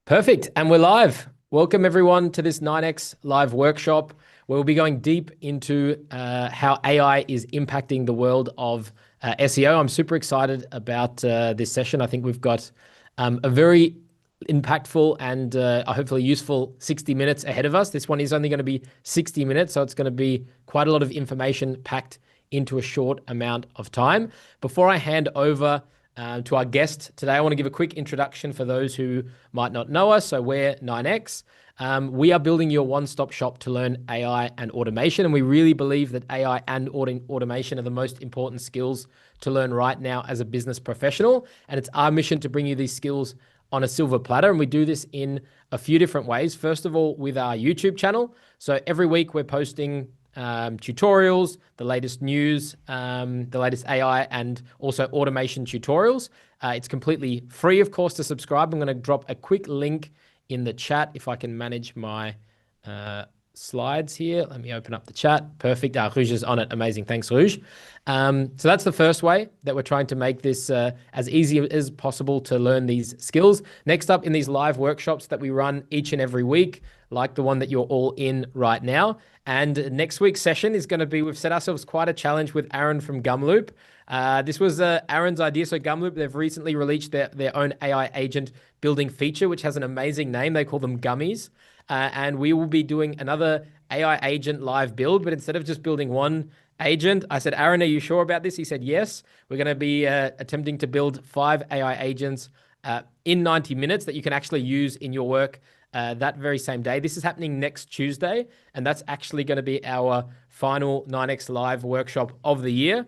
Perfect. And we're live. Welcome everyone to this 9x live workshop where we'll be going deep into how AI is impacting the world of SEO. I'm super excited about this session. I think we've got a very impactful and hopefully useful 60 minutes ahead of us. This one is only going to be 60 minutes, so it's going to be quite a lot of information packed into a short amount of time. Before I hand over to our guest today, I want to give a quick introduction for those who might not know us. So we're 9x. We are building your one-stop shop to learn AI and automation. And we really believe that AI and automation are the most important skills to learn right now as a business professional. And it's our mission to bring you these skills on a silver platter. And we do this in a few different ways. First of all, with our YouTube channel. So every week we're posting tutorials, the latest news, the latest AI, and also automation tutorials. It's completely free, of course, to subscribe. I'm going to drop a quick link in the chat if I can manage my slides here. Let me open up the chat. Perfect. Rouge is on it. Amazing. Thanks, Rouge. So that's the first way that we're trying to make this as easy as possible to learn these skills. Next up, in these live workshops that we run each and every week, like the one that you're all in right now. And next week's session is going to be, we've set ourselves quite a challenge with Aaron from Gumloop. This was Aaron's idea. So Gumloop, they've recently released their own AI agent building feature, which has an amazing name. They call them Gummies. And we will be doing another AI agent live build, but instead of just building one agent, I said, Aaron, are you sure about this? He said, yes. We're going to be attempting to build 5 AI agents in 90 minutes that you can actually use in your work that very same day. This is happening next Tuesday, and that's actually going to be our final 9x live workshop of the year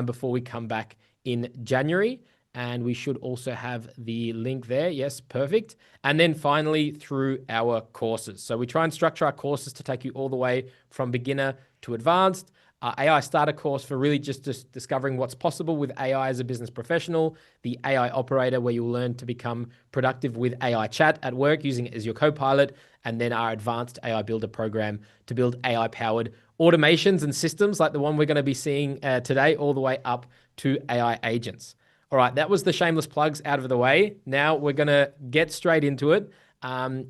before we come back in January. And we should also have the link there. Yes, perfect. And then finally, through our courses. So we try and structure our courses to take you all the way from beginner to advanced. Our AI starter course for really just discovering what's possible with AI as a business professional, the AI operator, where you'll learn to become productive with AI chat at work using it as your co-pilot, and then our advanced AI builder program to build AI-powered automations and systems like the one we're going to be seeing today, all the way up to AI agents. All right, that was the shameless plugs out of the way. Now we're going to get straight into it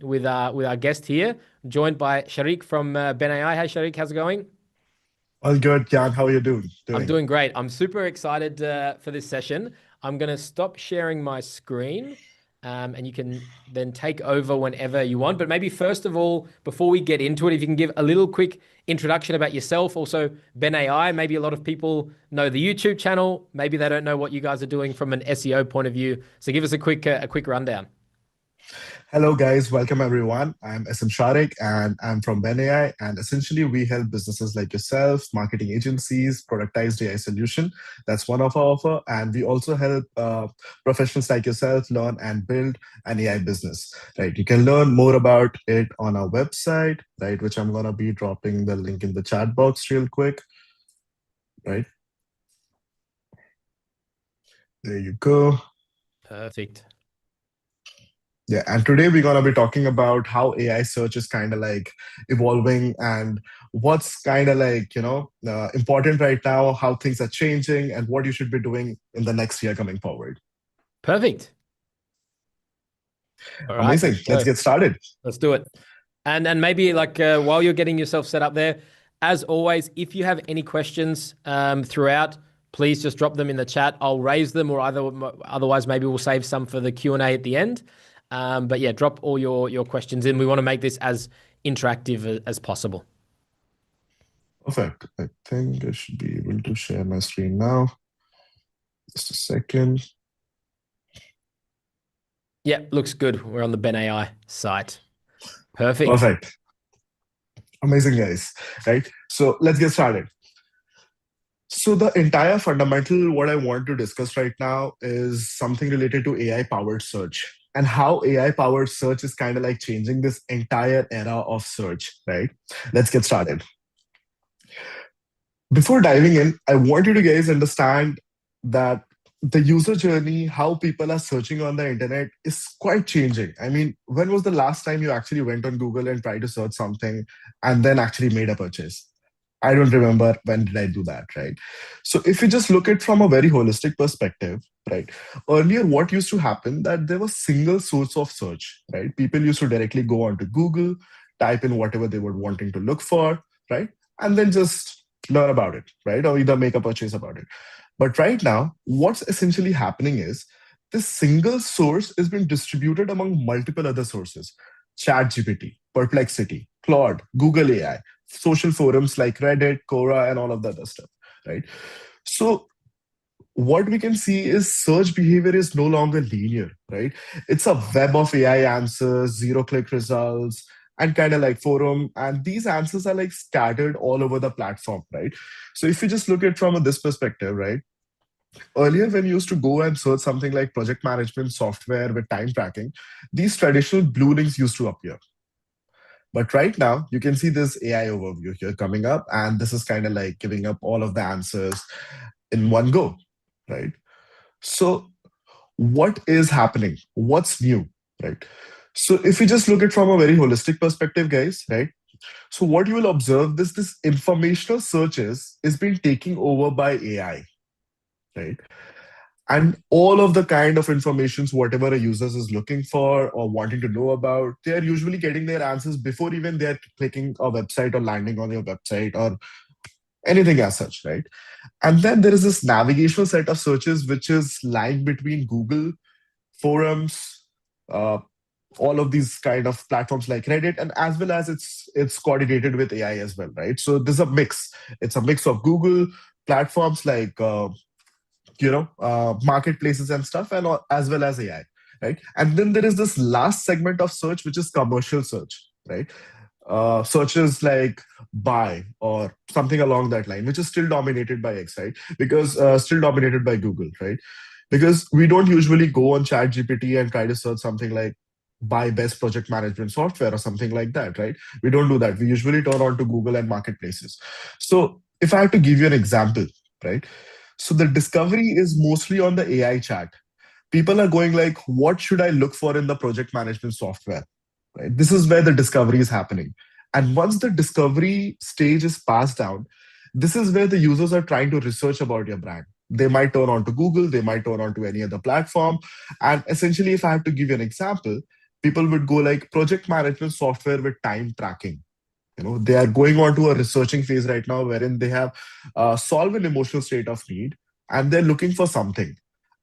with our guest here, joined by Sharik from Ben AI. Hey, Sharik, how's it going? All good, Jan. How are you doing? I'm doing great. I'm super excited for this session. I'm going to stop sharing my screen and you can then take over whenever you want. But maybe first of all, before we get into it, if you can give a little quick introduction about yourself, also Ben AI. Maybe a lot of people know the YouTube channel. Maybe they don't know what you guys are doing from an SEO point of view. So give us a quick rundown. Hello, guys. Welcome, everyone. I'm SM Sharik, and I'm from Ben AI. And essentially, we help businesses like yourself, marketing agencies, productized AI solution. That's one of our offer. And we also help professionals like yourself learn and build an AI business. Right? You can learn more about it on our website, right? Which I'm gonna be dropping the link in the chat box real quick. Right? There you go. Perfect. Yeah, and today we're going to be talking about how AI search is kind of like evolving and what's kind of like, important right now, how things are changing, and what you should be doing in the next year coming forward. Perfect. All right, amazing. Let's get started. Let's do it. And maybe like while you're getting yourself set up there, as always, if you have any questions throughout, please just drop them in the chat. I'll raise them, or otherwise maybe we'll save some for the Q&A at the end. But yeah, drop all your questions in. We want to make this as interactive as possible. Perfect. I think I should be able to share my screen now. Just a second. Yeah, looks good. We're on the Ben AI site. Perfect. Perfect. Amazing, guys. Right? So let's get started. So the entire fundamental, what I want to discuss right now is something related to AI-powered search and how AI-powered search is kind of like changing this entire era of search, right? Let's get started. Before diving in, I want you to guys understand that the user journey, how people are searching on the internet is quite changing. I mean, when was the last time you actually went on Google and tried to search something and then actually made a purchase? I don't remember when did I do that, right? So if you just look at from a very holistic perspective, right? Earlier, what used to happen that there was single source of search, right? People used to directly go onto Google, type in whatever they were wanting to look for, right? And then just learn about it, right? Or either make a purchase about it. But right now, what's essentially happening is this single source is being distributed among multiple other sources. ChatGPT, Perplexity, Claude, Google AI, social forums like Reddit, Quora, and all of the other stuff, right? So what we can see is search behavior is no longer linear, right? It's a web of AI answers, zero-click results, and kind of like forum. And these answers are like scattered all over the platform, right? So if you just look at from this perspective, right? Earlier, when you used to go and search something like project management software with time tracking, these traditional blue links used to appear. But right now, you can see this AI overview here coming up, and this is kind of like giving up all of the answers in one go, right? So, what is happening? What's new, right? So, if you just look at from a very holistic perspective, guys, right? So, what you will observe this informational searches is being taken over by AI, right? And all of the kind of informations whatever a user is looking for or wanting to know about, they are usually getting their answers before even they're clicking a website or landing on your website or anything as such, right? And then there is this navigational set of searches which is lying between Google forums, uh, all of these kind of platforms like Reddit, and as well as it's coordinated with AI as well, right? So there's a mix. It's a mix of Google platforms like marketplaces and stuff, and as well as AI, right? And then there is this last segment of search, which is commercial search, right? Searches like buy or something along that line, which is still dominated by X, right? Because still dominated by Google, right? Because we don't usually go on Chat GPT and try to search something like buy best project management software or something like that, right? We don't do that. We usually turn on to Google and marketplaces. So if I have to give you an example, right? So the discovery is mostly on the AI chat. People are going like, what should I look for in the project management software? Right? This is where the discovery is happening. And once the discovery stage is passed down, this is where the users are trying to research about your brand. They might turn on to Google, they might turn on to any other platform. And essentially, if I have to give you an example, people would go like project management software with time tracking. They are going on to a researching phase right now wherein they have solved an emotional state of need and they're looking for something.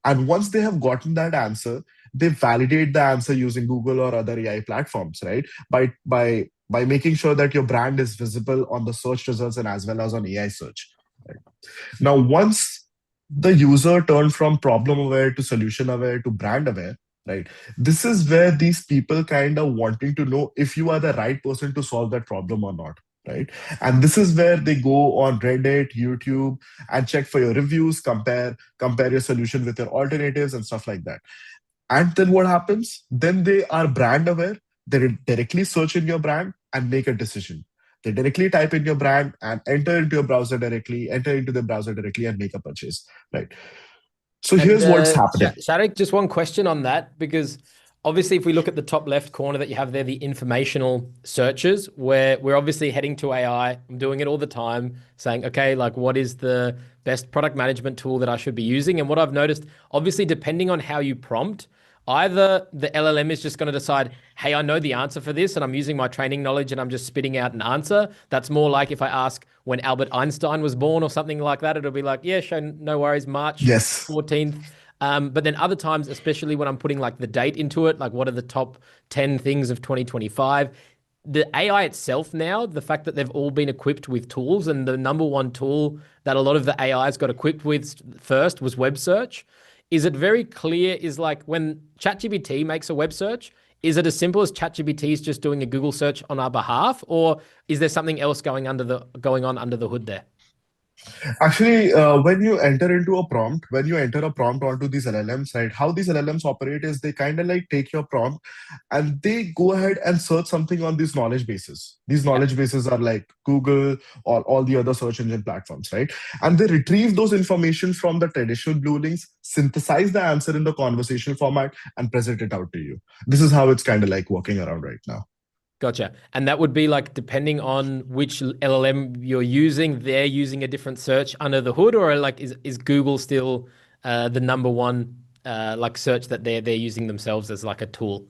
And once they have gotten that answer, they validate the answer using Google or other AI platforms, right? By making sure that your brand is visible on the search results and as well as on AI search. Right? Now, once the user turned from problem aware to solution aware to brand aware, right? This is where these people kind of wanting to know if you are the right person to solve that problem or not, right? And this is where they go on Reddit, YouTube, and check for your reviews, compare your solution with your alternatives and stuff like that. And then what happens? Then they are brand aware. They directly search in your brand and make a decision. They directly type in your brand and enter into your browser directly, enter into the browser directly and make a purchase, right? So And here's what's happening. Sharik, just one question on that, because obviously if we look at the top left corner that you have there, the informational searches, where we're obviously heading to AI. I'm doing it all the time, saying, okay, like what is the best product management tool that I should be using? And what I've noticed, obviously, depending on how you prompt, either the LLM is just going to decide, hey, I know the answer for this and I'm using my training knowledge and I'm just spitting out an answer. That's more like if I ask when Albert Einstein was born or something like that, it'll be like, yeah, sure, no worries, March Yes. 14th. But then other times, especially when I'm putting like the date into it, like what are the top 10 things of 2025, the AI itself now, the fact that they've all been equipped with tools, and the number one tool that a lot of the AIs got equipped with first was web search. Is it very clear? Is like when ChatGPT makes a web search, is it as simple as ChatGPT is just doing a Google search on our behalf, or is there something else going on under the hood there? Actually, when you enter a prompt onto these LLMs, right, how these LLMs operate is they kind of like take your prompt and they go ahead and search something on these knowledge bases. These Yeah. knowledge bases are like Google or all the other search engine platforms, right? And they retrieve those information from the traditional blue links, synthesize the answer in the conversational format, and present it out to you. This is how it's kind of like working around right now. Gotcha. And that would be like depending on which LLM you're using, they're using a different search under the hood, or like is Google still the number one like search that they're using themselves as like a tool?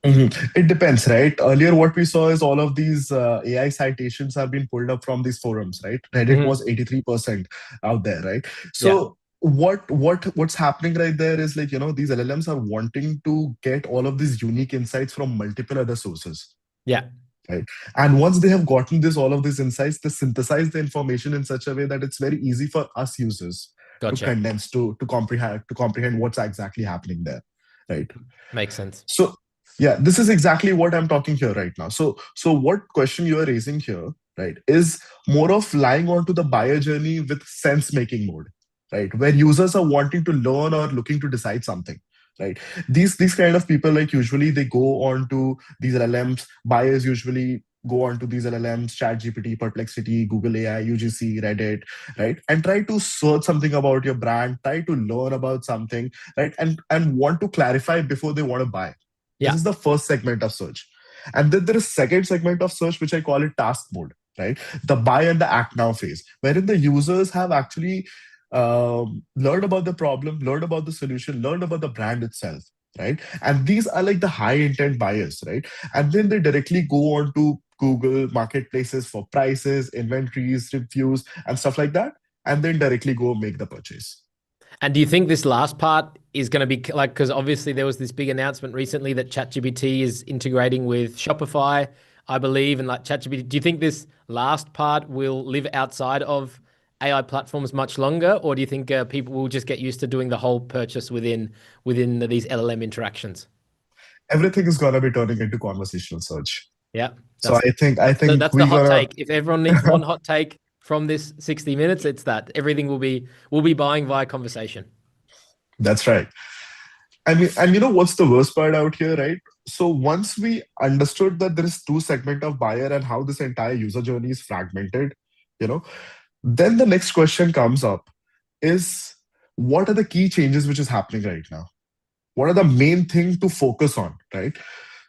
It depends, right? Earlier, what we saw is all of these AI citations have been pulled up from these forums, right? Reddit Hmm. was 83% out there, right? Yeah. So what's happening right there is like, these LLMs are wanting to get all of these unique insights from multiple other sources, Yeah. right? And once they have gotten this, all of these insights, they synthesize the information in such a way that it's very easy for us users to Gotcha. condense, to comprehend what's exactly happening there, right? Makes sense. So yeah, this is exactly what I'm talking here right now. So what question you are raising here, right, is more of lying onto the buyer journey with sense making mode, right, where users are wanting to learn or looking to decide something, right. These kind of people, like, usually they go on to these LLMs. Buyers usually go on to these LLMs, ChatGPT, Perplexity, Google AI, UGC, Reddit, right, and try to search something about your brand, try to learn about something, right, and want to clarify before they want to buy. This Yeah. is the first segment of search. And then there is second segment of search, which I call it task mode, right? The buy and the act now phase, wherein the users have actually learned about the problem, learned about the solution, learned about the brand itself, right? And these are like the high intent buyers, right? And then they directly go on to Google marketplaces for prices, inventories, reviews, and stuff like that, and then directly go make the purchase. And do you think this last part is going to be like, because obviously there was this big announcement recently that ChatGPT is integrating with Shopify, I believe, and like ChatGPT, do you think this last part will live outside of AI platforms much longer, or do you think people will just get used to doing the whole purchase within these LLM interactions? Everything is gonna be turning into conversational search. Yeah, So that's I think that's the we're hot gonna. take. If everyone needs one hot take from this 60 minutes, it's that everything will be buying via conversation. That's right. I mean, and you know what's the worst part out here, right? So once we understood that there is two segment of buyer and how this entire user journey is fragmented, you know, then the next question comes up is, what are the key changes which is happening right now? What are the main thing to focus on, right?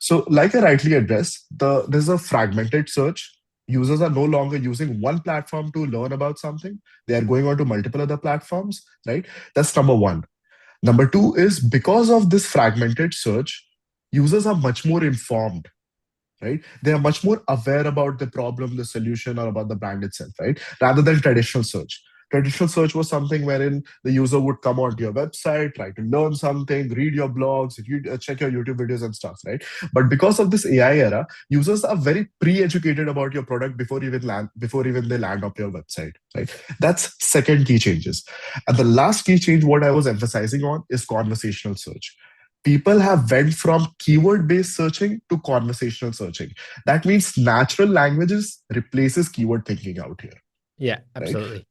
So like I rightly addressed, there's a fragmented search. Users are no longer using one platform to learn about something. They are going on to multiple other platforms, right? That's number one. Number two is, because of this fragmented search, users are much more informed, right? They are much more aware about the problem, the solution, or about the brand itself, right? Rather than traditional search. Traditional search was something wherein the user would come onto your website, try to learn something, read your blogs, check your YouTube videos and stuff, right? But because of this AI era, users are very pre-educated about your product before even they land up your website, right? That's second key changes. And the last key change, what I was emphasizing on, is conversational search. People have went from keyword based searching to conversational searching. That means natural languages replaces keyword thinking out here, Yeah, right? absolutely.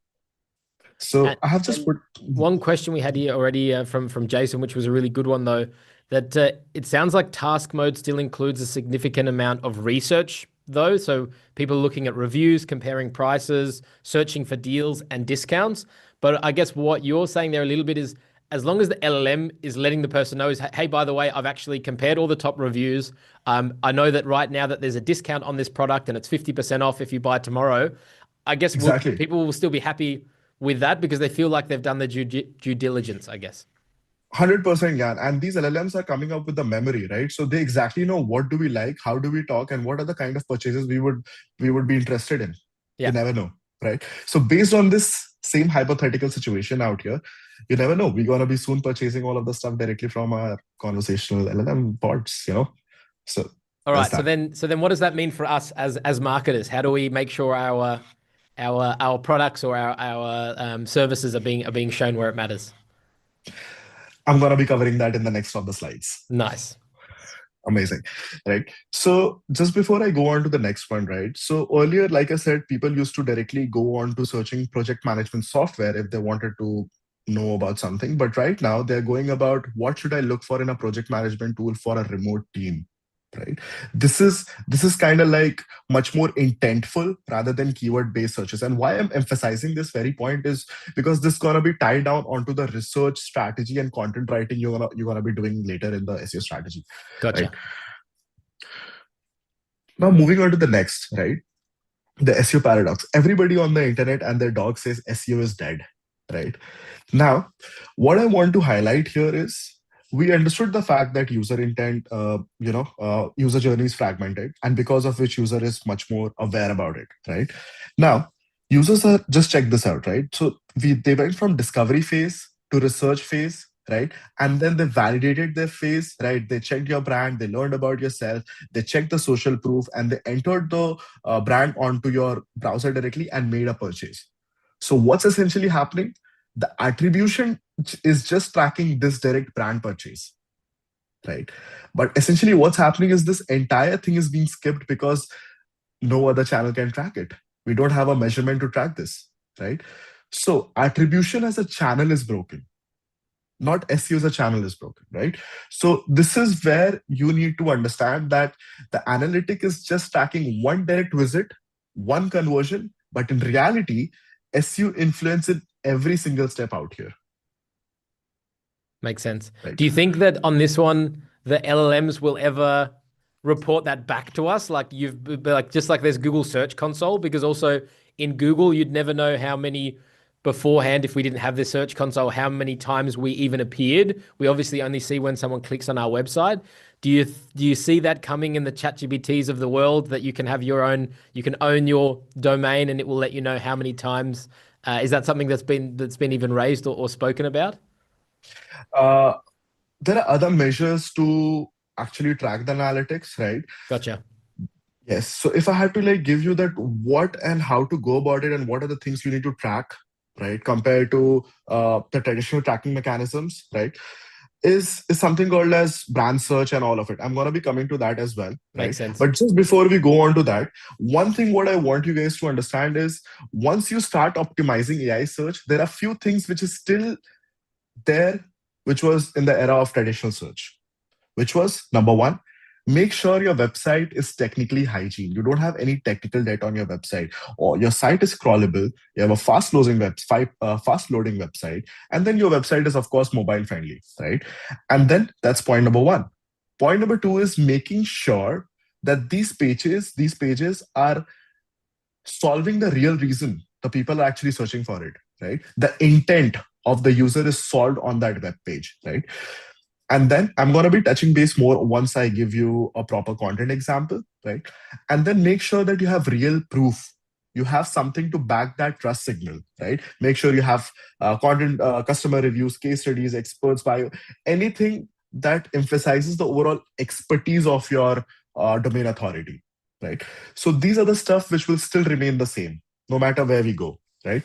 So And I have just and put. one question we had here already from Jason, which was a really good one though, that it sounds like task mode still includes a significant amount of research though. So people looking at reviews, comparing prices, searching for deals and discounts. But I guess what you're saying there a little bit is, as long as the LLM is letting the person know is, hey, by the way, I've actually compared all the top reviews. I know that right now that there's a discount on this product and it's 50% off if you buy tomorrow. I guess Exactly. people will still be happy with that because they feel like they've done the due diligence, I guess. 100%, yeah. And these LLMs are coming up with the memory, right? So they exactly know what do we like, how do we talk, and what are the kind of purchases we would be interested in. You Yeah. never know, right? So based on this same hypothetical situation out here, you never know. We're gonna be soon purchasing all of the stuff directly from our conversational LLM bots. So All that's right. So that. then what does that mean for us as marketers? How do we make sure our products or our services are being shown where it matters? I'm gonna be covering that in the next of the slides. Nice. Amazing, right? So just before I go on to the next one, right? So earlier, like I said, people used to directly go on to searching project management software if they wanted to know about something. But right now, they're going about, what should I look for in a project management tool for a remote team, right? This is kind of like much more intentful rather than keyword based searches. And why I'm emphasizing this very point is because this is gonna be tied down onto the research strategy and content writing you're gonna be doing later in the SEO strategy, right? Gotcha. Now, moving on to the next, right? The SEO paradox. Everybody on the internet and their dog says SEO is dead, right? Now, what I want to highlight here is we understood the fact that user intent, user journey is fragmented, and because of which user is much more aware about it, right? Now, users are just check this out, right? So they went from discovery phase to research phase, right? And then they validated their phase, right? They checked your brand, they learned about yourself, they checked the social proof, and they entered the brand onto your browser directly and made a purchase. So what's essentially happening? The attribution is just tracking this direct brand purchase, right? But essentially what's happening is this entire thing is being skipped because no other channel can track it. We don't have a measurement to track this, right? So attribution as a channel is broken, not SEO as a channel is broken, right? So this is where you need to understand that the analytic is just tracking one direct visit, one conversion, but in reality, SEO influences every single step out here. Makes sense. Right. Do you think that on this one, the LLMs will ever report that back to us? Like just like there's Google Search Console, because also in Google, you'd never know how many beforehand, if we didn't have this Search Console, how many times we even appeared. We obviously only see when someone clicks on our website. Do you see that coming in the ChatGPTs of the world, that you can have your own, you can own your domain and it will let you know how many times? Is that something that's been even raised or spoken about? Uh, there are other measures to actually track the analytics, right? Gotcha. Yes. So if I had to like give you that what and how to go about it and what are the things you need to track, right, compared to the traditional tracking mechanisms, right, is something called as brand search and all of it. I'm gonna be coming to that as well, right? Makes sense. But just before we go on to that, one thing what I want you guys to understand is once you start optimizing AI search, there are few things which is still there, which was in the era of traditional search, which was number one, make sure your website is technically hygiene. You don't have any technical debt on your website, or your site is crawlable. You have a fast loading website, and then your website is of course mobile friendly, right? And then that's point number one. Point number two is making sure that these pages are solving the real reason the people are actually searching for it, right? The intent of the user is solved on that web page, right? And then I'm going to be touching base more once I give you a proper content example, right? And then make sure that you have real proof. You have something to back that trust signal, right? Make sure you have content, customer reviews, case studies, experts bio, anything that emphasizes the overall expertise of your domain authority, right? So these are the stuff which will still remain the same no matter where we go, right?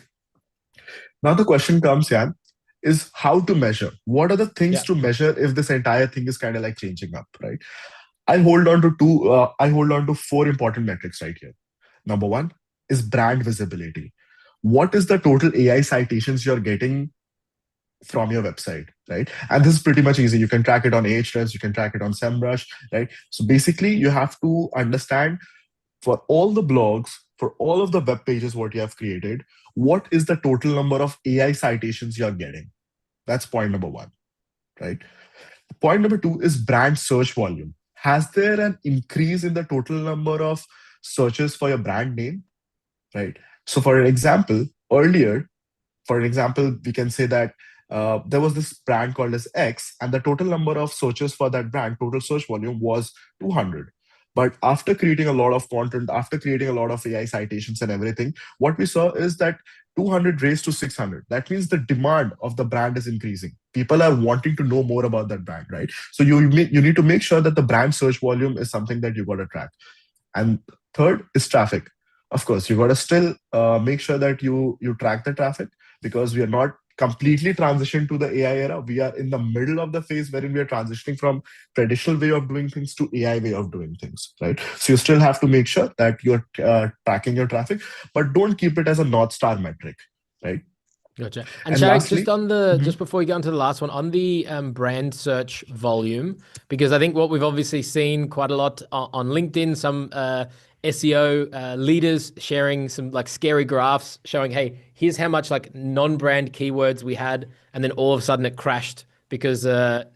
Now the question comes, Jan, is how to measure. What are the things Yeah. to measure if this entire thing is kind of like changing up, right? I hold on to two. I hold on to four important metrics right here. Number one is brand visibility. What is the total AI citations you're getting from your website, right? And this is pretty much easy. You can track it on Ahrefs, you can track it on SEMrush, right? So basically, you have to understand for all the blogs, for all of the web pages what you have created, what is the total number of AI citations you're getting? That's point number one, right? Point number two is brand search volume. Has there an increase in the total number of searches for your brand name, right? So, for an example, earlier, we can say that there was this brand called as X, and the total number of searches for that brand, total search volume was 200. But after creating a lot of content, after creating a lot of AI citations and everything, what we saw is that 200 raised to 600. That means the demand of the brand is increasing. People are wanting to know more about that brand, right? So you need to make sure that the brand search volume is something that you got to track. And third is traffic. Of course, you got to still make sure that you track the traffic because we are not completely transitioned to the AI era. We are in the middle of the phase wherein we are transitioning from traditional way of doing things to AI way of doing things, right? So you still have to make sure that you're tracking your traffic, but don't keep it as a North Star metric, right? Gotcha. And And Sharik, just lastly, on the mhm, just before we go on to the last one, on the brand search volume, because I think what we've obviously seen quite a lot on LinkedIn, some SEO leaders sharing some like scary graphs showing, hey, here's how much like non-brand keywords we had, and then all of a sudden it crashed because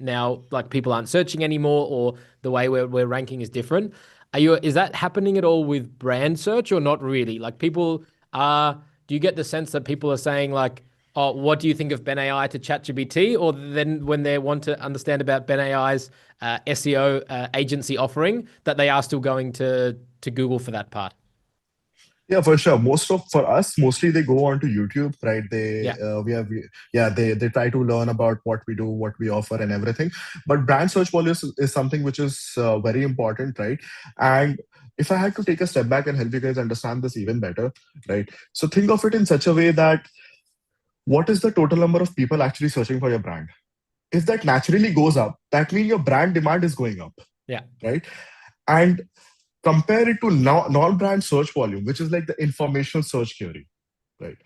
now like people aren't searching anymore, or the way we're ranking is different. Is that happening at all with brand search or not really? Like people are, do you get the sense that people are saying like, oh, what do you think of Ben AI to ChatGPT? Or then when they want to understand about Ben AI's SEO agency offering, that they are still going to Google for that part? Yeah, for sure. For us, mostly they go onto YouTube, right? They Yeah. yeah, they try to learn about what we do, what we offer, and everything. But brand search volume is something which is very important, right? And if I had to take a step back and help you guys understand this even better, right? So think of it in such a way that what is the total number of people actually searching for your brand? If that naturally goes up, that means your brand demand is going up, Yeah. right? And compare it to non-brand search volume, which is like the informational search query, right?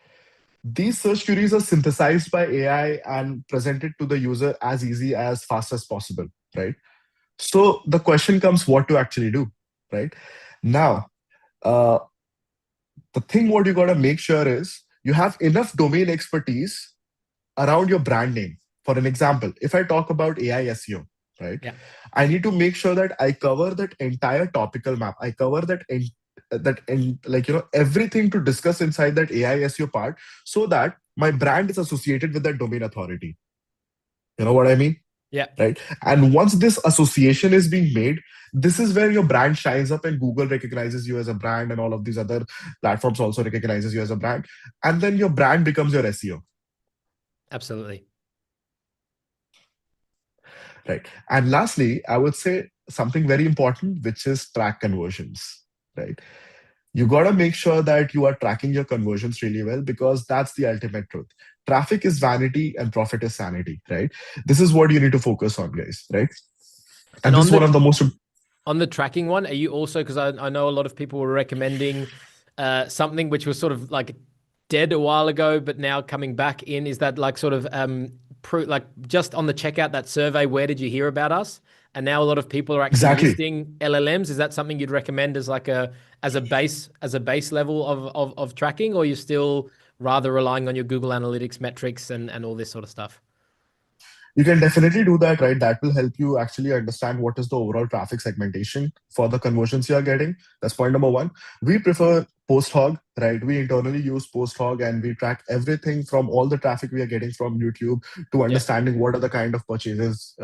These search queries are synthesized by AI and presented to the user as easy as fast as possible, right? So the question comes, what to actually do, right? Now, uh, the thing what you got to make sure is you have enough domain expertise around your brand name. For an example, if I talk about AI SEO, right, Yeah. I need to make sure that I cover that entire topical map. I cover like everything to discuss inside that AI SEO part, so that my brand is associated with that domain authority. You know what I mean? Yeah. Right. And once this association is being made, this is where your brand shines up and Google recognizes you as a brand, and all of these other platforms also recognizes you as a brand. And then your brand becomes your SEO. Absolutely. Right. And lastly, I would say something very important, which is track conversions. Right. You got to make sure that you are tracking your conversions really well, because that's the ultimate truth. Traffic is vanity and profit is sanity. Right. This is what you need to focus on, guys. Right. And And this is one of the most. on the tracking one, are you also, because I know a lot of people were recommending something which was sort of like dead a while ago, but now coming back in, is that like sort of like just on the checkout, that survey, where did you hear about us? And now a lot of people are actually Exactly. listing LLMs. Is that something you'd recommend as like as a base level of tracking, or you're still rather relying on your Google Analytics metrics and all this sort of stuff? You can definitely do that, right? That will help you actually understand what is the overall traffic segmentation for the conversions you are getting. That's point number one. We prefer post hog, right? We internally use post hog and we track everything from all the traffic we are getting from YouTube to Yeah, understanding what are the kind of purchases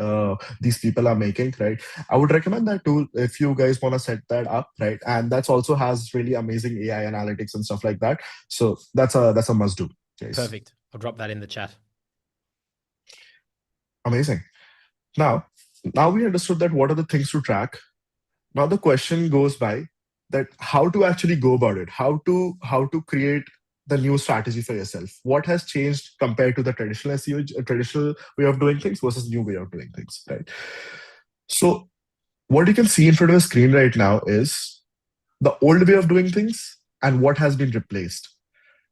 these people are making, right? I would recommend that tool if you guys want to set that up, right? And that's also has really amazing AI analytics and stuff like that. So that's a must do, guys. perfect. I'll drop that in the chat. Amazing. Now, now we understood that what are the things to track. Now the question goes by that how to actually go about it, how to create the new strategy for yourself. What has changed compared to the traditional SEO, traditional way of doing things versus new way of doing things, right? So what you can see in front of the screen right now is the old way of doing things and what has been replaced.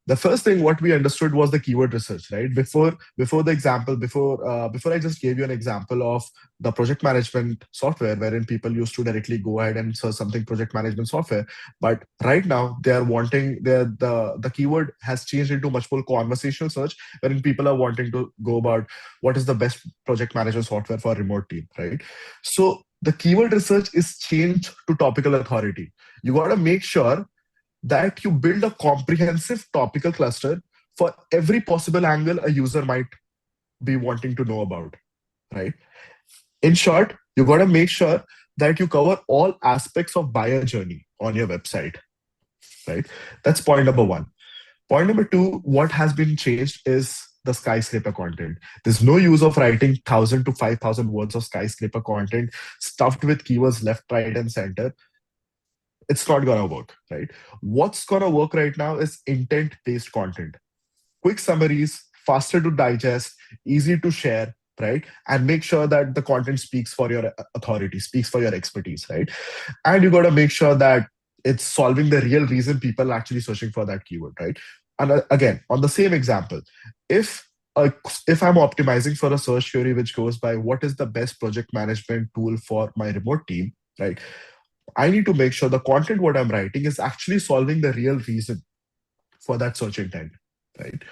The first thing what we understood was the keyword research, right? Before the example, before I just gave you an example of the project management software wherein people used to directly go ahead and search something project management software. But right now they are wanting the keyword has changed into much more conversational search, wherein people are wanting to go about what is the best project management software for a remote team, right? So the keyword research is changed to topical authority. You got to make sure that you build a comprehensive topical cluster for every possible angle a user might be wanting to know about, right? In short, you got to make sure that you cover all aspects of buyer journey on your website, right? That's point number one. Point number two, what has been changed is the skyscraper content. There's no use of writing 1,000 to 5,000 words of skyscraper content stuffed with keywords left, right, and center. It's not gonna work, right? What's gonna work right now is intent-based content. Quick summaries, faster to digest, easy to share, right? And make sure that the content speaks for your authority, speaks for your expertise, right? And you gotta make sure that it's solving the real reason people are actually searching for that keyword, right? And again, on the same example, if uh, if I'm optimizing for a search query which goes by what is the best project management tool for my remote team, right? I need to make sure the content what I'm writing is actually solving the real reason for that search intent, right?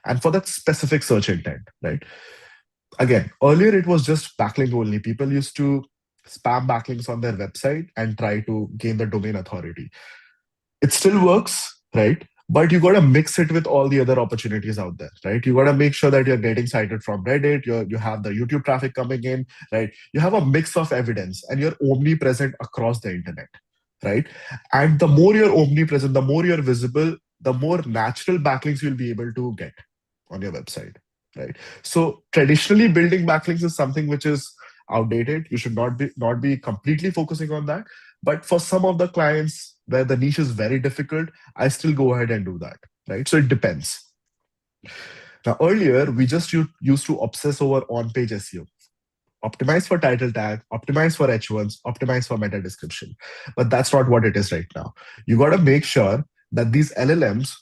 And for that specific search intent, right? Again, earlier it was just backlink only. People used to spam backlinks on their website and try to gain the domain authority. It still works, right? But you got to mix it with all the other opportunities out there, right? You got to make sure that you're getting cited from Reddit, you have the YouTube traffic coming in, right? You have a mix of evidence and you're omnipresent across the internet, right? And the more you're omnipresent, the more you're visible, the more natural backlinks you'll be able to get on your website, right? So traditionally building backlinks is something which is outdated. You should not be completely focusing on that. But for some of the clients where the niche is very difficult, I still go ahead and do that, right? So it depends. Now, earlier, we just used to obsess over on-page SEO, optimize for title tag, optimize for H1s, optimize for meta description. But that's not what it is right now. You got to make sure that these LLMs,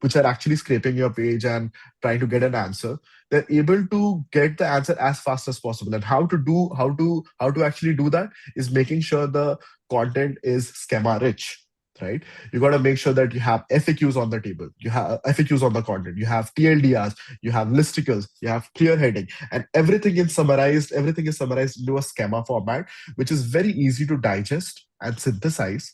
which are actually scraping your page and trying to get an answer, they're able to get the answer as fast as possible. And how to actually do that is making sure the content is schema rich. Right, you got to make sure that you have FAQs on the table, you have FAQs on the content, you have TLDRs, you have listicles, you have clear heading, and everything is summarized into a schema format, which is very easy to digest and synthesize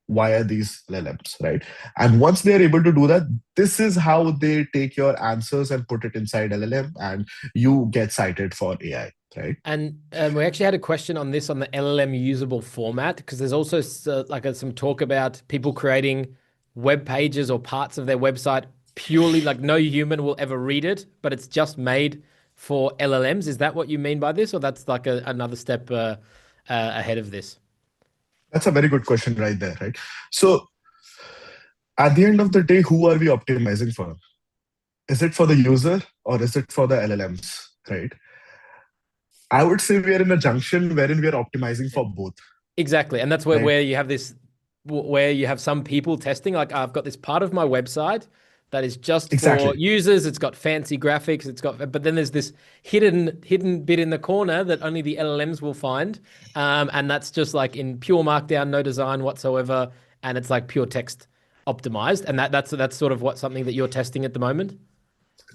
via these LLMs, right? And once they are able to do that, this is how they take your answers and put it inside LLM, and you get cited for AI, right? And we actually had a question on this on the LLM usable format, because there's also some talk about people creating web pages or parts of their website purely like no human will ever read it, but it's just made for LLMs. Is that what you mean by this, or that's like another step ahead of this? That's a very good question right there, right? So at the end of the day, who are we optimizing for? Is it for the user or is it for the LLMs, right? I would say we are in a junction wherein we are optimizing for both. Exactly. And that's where, Right. where you have some people testing, like I've got this part of my website that is just for Exactly. users. It's got fancy graphics. But then there's this hidden bit in the corner that only the LLMs will find. And that's just like in pure markdown, no design whatsoever. And it's like pure text optimized. And that's sort of something that you're testing at the moment.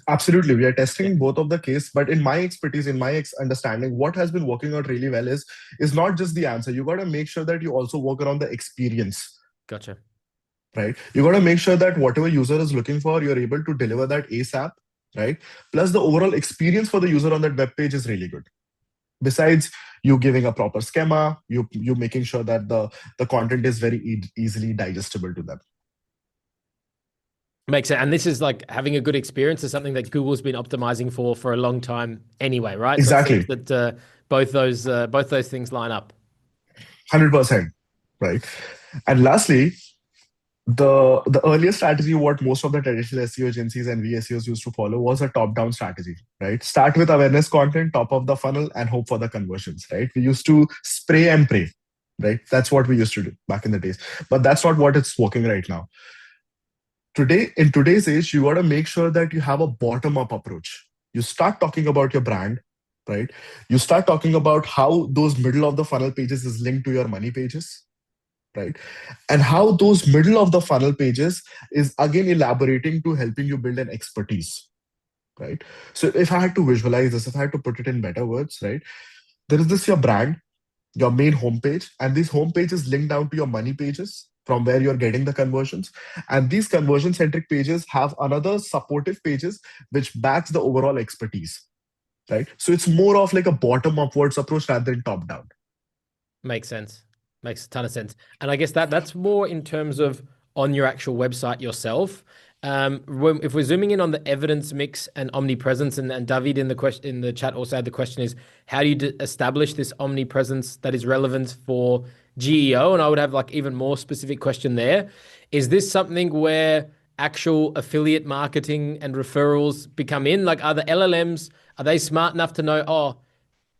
Absolutely. We are Yeah. testing both of the case, but in my expertise, in my understanding, what has been working out really well is not just the answer. You got to make sure that you also work around the experience, Gotcha. right? You got to make sure that whatever user is looking for, you're able to deliver that ASAP, right? Plus, the overall experience for the user on that web page is really good. Besides you giving a proper schema, you making sure that the content is very easily digestible to them. Makes sense. And this is like having a good experience is something that Google's been optimizing for a long time anyway, right? So it seems Exactly. that both those things line up. 100%, right? And lastly, the earlier strategy what most of the traditional SEO agencies and VSEOs used to follow was a top-down strategy, right? Start with awareness content, top of the funnel, and hope for the conversions, right? We used to spray and pray, right? That's what we used to do back in the days. But that's not what it's working right now. Today, in today's age, you got to make sure that you have a bottom-up approach. You start talking about your brand, right? You start talking about how those middle of the funnel pages is linked to your money pages, right? And how those middle of the funnel pages is again elaborating to helping you build an expertise, right? So if I had to visualize this, if I had to put it in better words, right? There is this your brand, your main homepage, and this homepage is linked down to your money pages from where you're getting the conversions. And these conversion centric pages have another supportive pages which backs the overall expertise, right? So it's more of like a bottom upwards approach rather than top down. Makes sense. Makes a ton of sense. And I guess that's more in terms of on your actual website yourself. If we're zooming in on the evidence mix and omnipresence, and David in the chat also had the question is, how do you establish this omnipresence that is relevant for GEO? And I would have like even more specific question there. Is this something where actual affiliate marketing and referrals become in? Like, are the LLMs, are they smart enough to know, oh,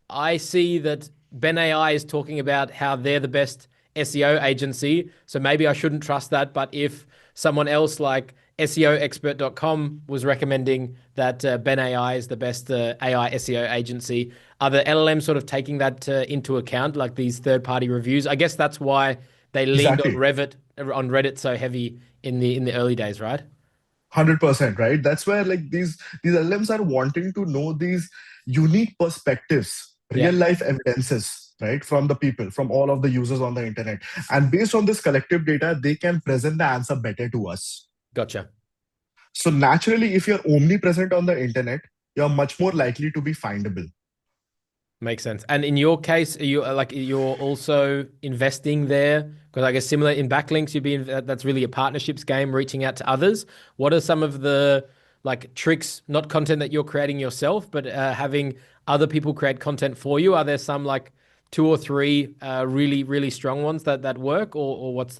I see that Ben AI is talking about how they're the best SEO agency, so maybe I shouldn't trust that. But if someone else like SEOexpert.com was recommending that Ben AI is the best AI SEO agency, are the LLM sort of taking that into account, like these third-party reviews? I guess that's why they leaned on Exactly. Reddit so heavy in the early days, right? 100%, right? That's where like these LMs are wanting to know these unique perspectives, Yeah. real life evidences, right? From the people, from all of the users on the internet. And based on this collective data, they can present the answer better to us. Gotcha. So naturally, if you're omnipresent on the internet, you're much more likely to be findable. Makes sense. And in your case, are you you're also investing there? Because I guess similar in backlinks, that's really a partnerships game, reaching out to others. What are some of the like tricks, not content that you're creating yourself, but having other people create content for you? Are there some like two or three really, really strong ones that work, or what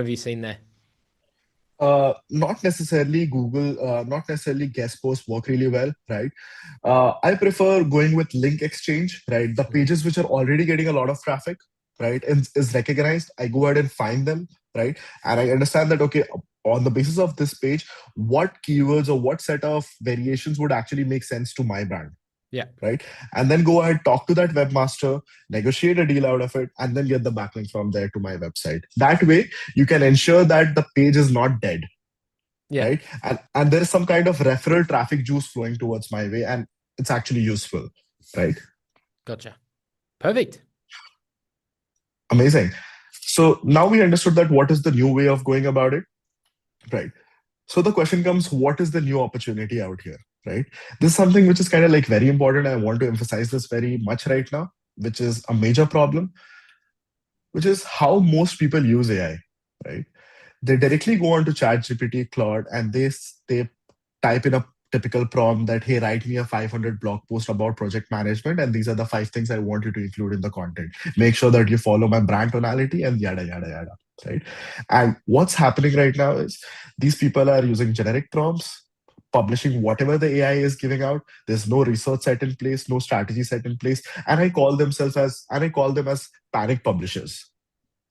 have you seen there? Not necessarily Google, not necessarily guest posts work really well, right? I prefer going with link exchange, right? The Mhm. pages which are already getting a lot of traffic, right, is recognized. I go ahead and find them, right? And I understand that, okay, on the basis of this page, what keywords or what set of variations would actually make sense to my brand, Yeah. right? And then go ahead, talk to that webmaster, negotiate a deal out of it, and then get the backlink from there to my website. That way, you can ensure that the page is not dead, Yeah. right? And there is some kind of referral traffic juice flowing towards my way, and it's actually useful, right? Gotcha. Perfect. Amazing. So now we understood that what is the new way of going about it, right? So the question comes, what is the new opportunity out here, right? This is something which is kind of like very important. I want to emphasize this very much right now, which is a major problem, which is how most people use AI, right? They directly go on to ChatGPT, Claude, and they type in a typical prompt that, hey, write me a 500 blog post about project management, and these are the 5 things I want you to include in the content. Make sure that you follow my brand tonality and yada yada yada, right? And what's happening right now is these people are using generic prompts, publishing whatever the AI is giving out. There's no research set in place, no strategy set in place, and I call them as panic publishers,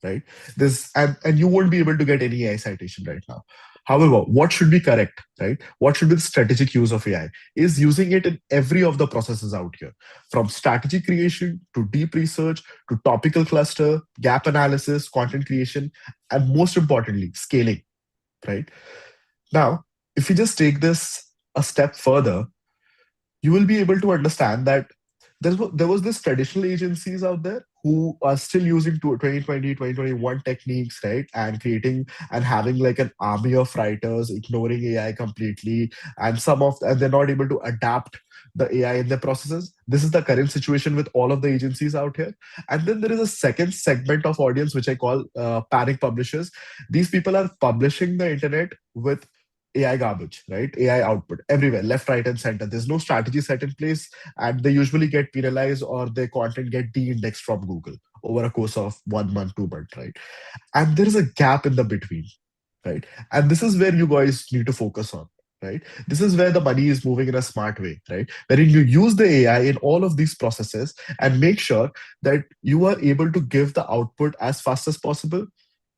right? This and you won't be able to get any AI citation right now. However, what should be correct, right? What should be the strategic use of AI is using it in every of the processes out here, from strategy creation to deep research to topical cluster, gap analysis, content creation, and most importantly, scaling, right? Now, if you just take this a step further, you will be able to understand that there was this traditional agencies out there who are still using 2020 2021 techniques, right, and creating and having like an army of writers ignoring AI completely, and they're not able to adapt the AI in their processes. This is the current situation with all of the agencies out here. And then there is a second segment of audience which I call panic publishers. These people are publishing the internet with AI garbage, right? AI output everywhere, left, right, and center. There's no strategy set in place, and they usually get penalized or their content get de-indexed from Google over a course of 1 month, 2 months, right? And there is a gap in the between, right? And this is where you guys need to focus on, right? This is where the money is moving in a smart way, right? Wherein you use the AI in all of these processes and make sure that you are able to give the output as fast as possible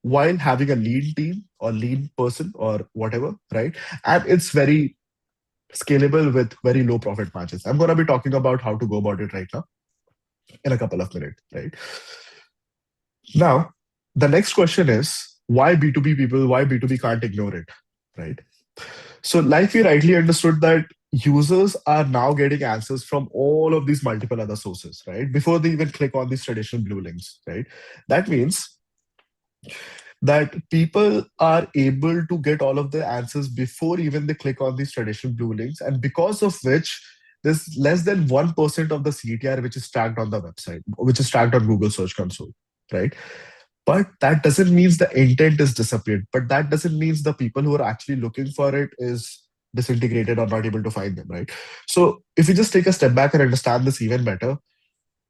while having a lean team or lean person or whatever, right? And it's very scalable with very low profit margins. I'm going to be talking about how to go about it right now in a couple of minutes, right? Now, the next question is why B2B people, why B2B can't ignore it, right? So, like we rightly understood that users are now getting answers from all of these multiple other sources, right? Before they even click on these traditional blue links, right? That means that people are able to get all of the answers before even they click on these traditional blue links, and because of which there's less than 1% of the CTR which is tagged on the website, which is tagged on Google Search Console, right? But that doesn't mean the intent is disappeared. But that doesn't mean the people who are actually looking for it is disintegrated or not able to find them, right? So if you just take a step back and understand this even better,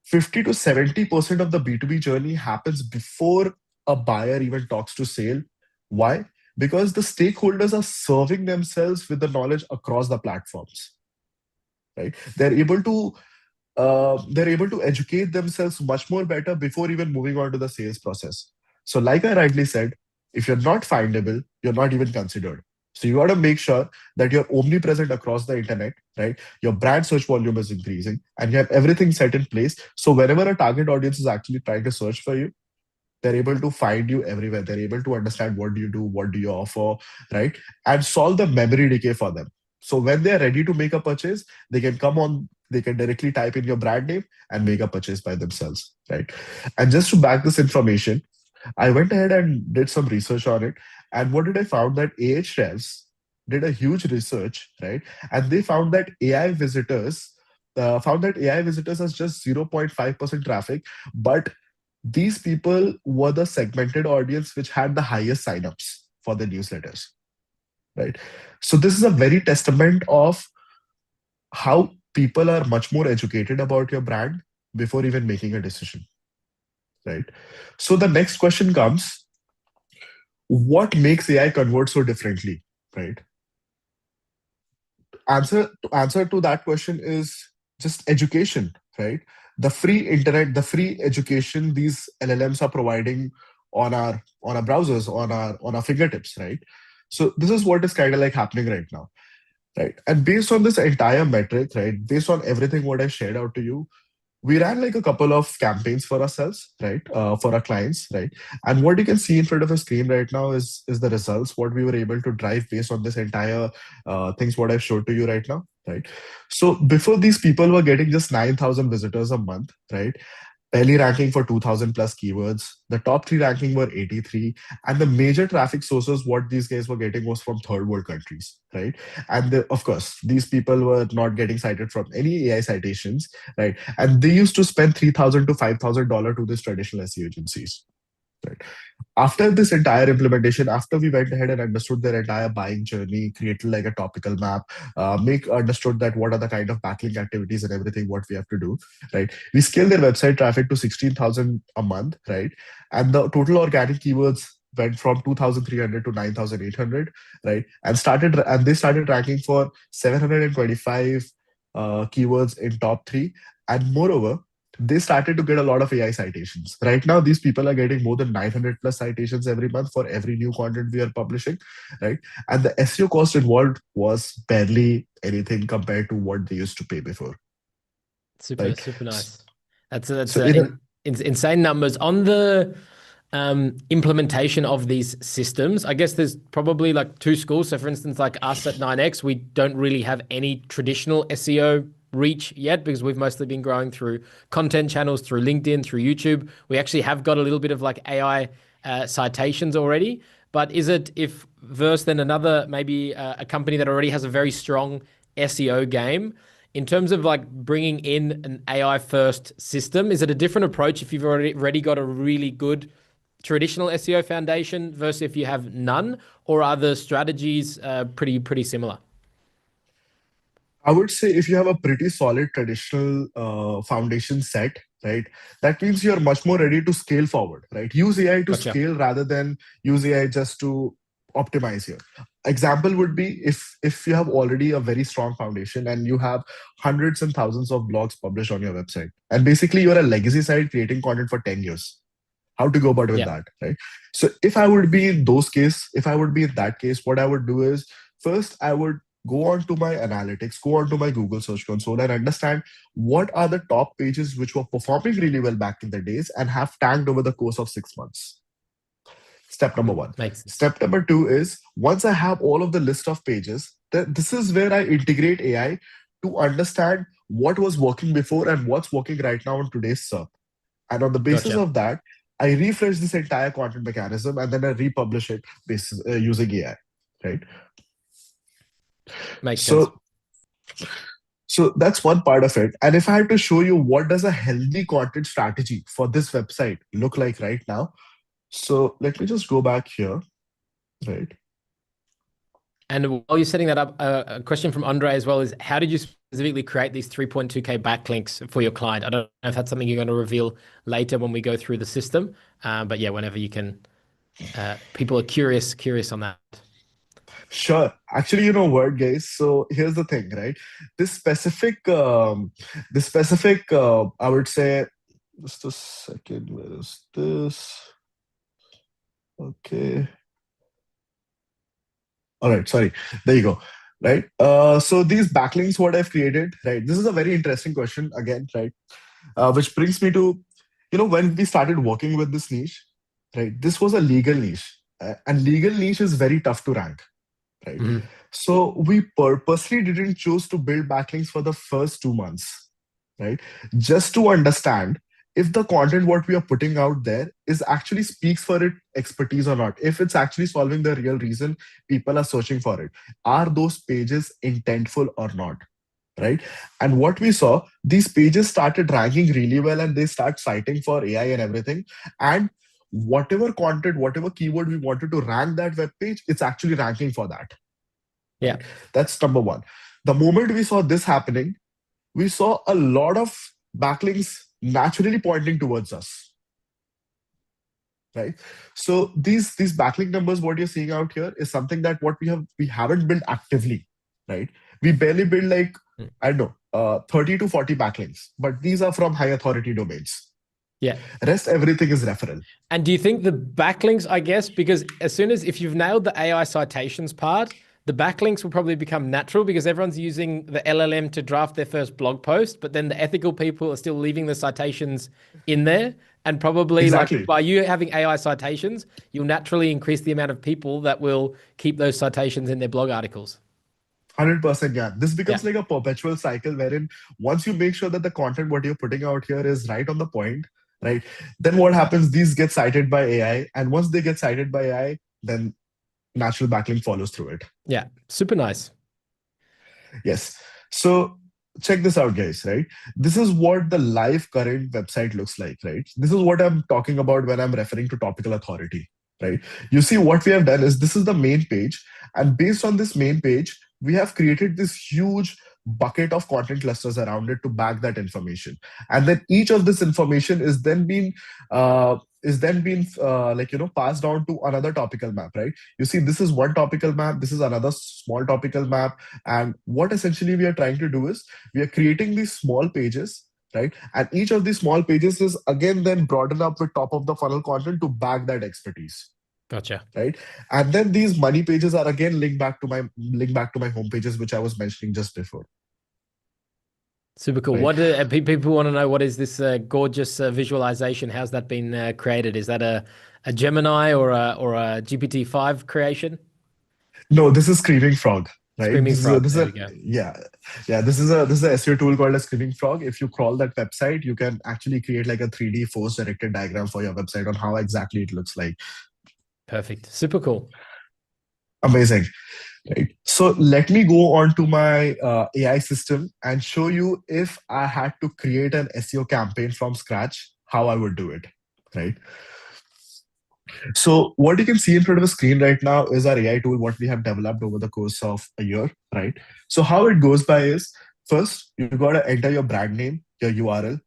50 to 70% of the B2B journey happens before a buyer even talks to sale. Why? Because the stakeholders are serving themselves with the knowledge across the platforms, right? They're able to educate themselves much more better before even moving on to the sales process. So, like I rightly said, if you're not findable, you're not even considered. So you got to make sure that you're omnipresent across the internet, right? Your brand search volume is increasing and you have everything set in place. So whenever a target audience is actually trying to search for you, they're able to find you everywhere. They're able to understand what do you do, what do you offer, right? And solve the memory decay for them. So when they're ready to make a purchase, they can come on they can directly type in your brand name and make a purchase by themselves, right? And just to back this information, I went ahead and did some research on it. And what did I found that Ahrefs did a huge research, right? And they found that AI visitors has just 0.5% traffic, but these people were the segmented audience which had the highest signups for the newsletters, right? So this is a very testament of how people are much more educated about your brand before even making a decision, right? So the next question comes, what makes AI convert so differently, right? Answer to that question is just education, right? The free internet, the free education these LLMs are providing on our browsers, on our fingertips, right? So this is what is kind of like happening right now, right? And based on this entire metric, right, based on everything what I shared out to you, we ran like a couple of campaigns for ourselves, right, for our clients, right? And what you can see in front of a screen right now is the results, what we were able to drive based on this entire things what I've showed to you right now, right? So before, these people were getting just 9,000 visitors a month, right? Belly ranking for 2000 plus keywords. The top three ranking were 83. And the major traffic sources, what these guys were getting was from third world countries, right? And of course, these people were not getting cited from any AI citations, right? And they used to spend 3,000 to $5,000 to these traditional SEO agencies. Right. After this entire implementation, after we went ahead and understood their entire buying journey, created like a topical map, make understood that what are the kind of backlink activities and everything what we have to do, right? We scaled their website traffic to 16,000 a month, right? And the total organic keywords went from 2,300 to 9,800, right? And they started ranking for 725 keywords in top three. And moreover, they started to get a lot of AI citations. Right now, these people are getting more than 900 plus citations every month for every new content we are publishing, right? And the SEO cost involved was barely anything compared to what they used to pay before, Super, right? super nice. So That's in a, insane numbers on the implementation of these systems. I guess there's probably like two schools. So, for instance, like us at 9x, we don't really have any traditional SEO reach yet because we've mostly been growing through content channels, through LinkedIn, through YouTube. We actually have got a little bit of like AI citations already. But is it if versus then another maybe a company that already has a very strong SEO game? In terms of like bringing in an AI first system, is it a different approach if you've already got a really good traditional SEO foundation versus if you have none, or are the strategies pretty similar? I would say if you have a pretty solid traditional foundation set, right, that means you're much more ready to scale forward, right? Use AI to Gotcha. scale rather than use AI just to optimize here. Example would be if you have already a very strong foundation and you have hundreds and thousands of blogs published on your website, and basically you're a legacy site creating content for 10 years. How to go about with Yeah. that, right? So if I would be in those case, if I would be in that case, what I would do is first I would go on to my analytics, go on to my Google Search Console and understand what are the top pages which were performing really well back in the days and have tanked over the course of 6 months. Step number one. Makes sense. Step number two is once I have all of the list of pages, this is where I integrate AI to understand what was working before and what's working right now in today's SERP. And on the basis Gotcha. of that, I refresh this entire content mechanism and then I republish it using AI, right? Makes sense. So, so that's one part of it. And if I had to show you what does a healthy content strategy for this website look like right now, so let me just go back here, right? And while you're setting that up, a question from Andre as well is how did you specifically create these 3.2K backlinks for your client? I don't know if that's something you're going to reveal later when we go through the system. But yeah, whenever you can, people are curious on that. Sure. Actually, you know what, guys? So here's the thing, right? This specific, I would say, just a second. Where is this? Okay. All right. Sorry. There you go. Right. So these backlinks, what I've created, right? This is a very interesting question again, right? Which brings me to, when we started working with this niche, right? This was a legal niche, and legal niche is very tough to rank, right? Mhm. So we purposely didn't choose to build backlinks for the first 2 months, right? Just to understand if the content what we are putting out there is actually speaks for it expertise or not, if it's actually solving the real reason people are searching for it. Are those pages intentful or not? Right. And what we saw, these pages started ranking really well and they start citing for AI and everything. And whatever content, whatever keyword we wanted to rank that web page, it's actually ranking for that. Yeah. Right. That's number one. The moment we saw this happening, we saw a lot of backlinks naturally pointing towards us. Right. So these backlink numbers, what you're seeing out here is something that what we haven't built actively. Right. We barely build like, Mm. I don't know, 30 to 40 backlinks, but these are from high authority domains. Yeah. Rest everything is referral. And do you think the backlinks, I guess, because as soon as if you've nailed the AI citations part, the backlinks will probably become natural because everyone's using the LLM to draft their first blog post, but then the ethical people are still leaving the citations in there. And probably like Exactly. by you having AI citations, you'll naturally increase the amount of people that will keep those citations in their blog articles. 100%. Yeah. This Yeah, becomes like a perpetual cycle wherein once you make sure that the content what you're putting out here is right on the point, right? Then what happens? These get cited by AI. And once they get cited by AI, then natural backlink follows through it. yeah, super nice. Yes. So check this out, guys, right? This is what the live current website looks like, right? This is what I'm talking about when I'm referring to topical authority, right? You see, what we have done is this is the main page. And based on this main page, we have created this huge bucket of content clusters around it to back that information. And then each of this information is then being passed down to another topical map, right? You see, this is one topical map, this is another small topical map, and what essentially we are trying to do is we are creating these small pages, right? And each of these small pages is again then broadened up with top of the funnel content to back that expertise. Gotcha. Right. And then these money pages are again linked back to my home pages, which I was mentioning just before. Super cool. Right. What do people want to know? What is this gorgeous visualization? How's that been created? Is that a Gemini or a GPT-5 creation? No, this is Screaming Frog. Right. Screaming This is a Frog. this is There a we go. yeah, yeah. This is a SEO tool called a Screaming Frog. If you crawl that website, you can actually create like a 3D force directed diagram for your website on how exactly it looks like. Perfect. Super cool. Amazing. Right. So let me go on to my AI system and show you if I had to create an SEO campaign from scratch, how I would do it. Right. So what you can see in front of the screen right now is our AI tool, what we have developed over the course of a year. Right. So how it goes by is first you got to enter your brand name, your URL,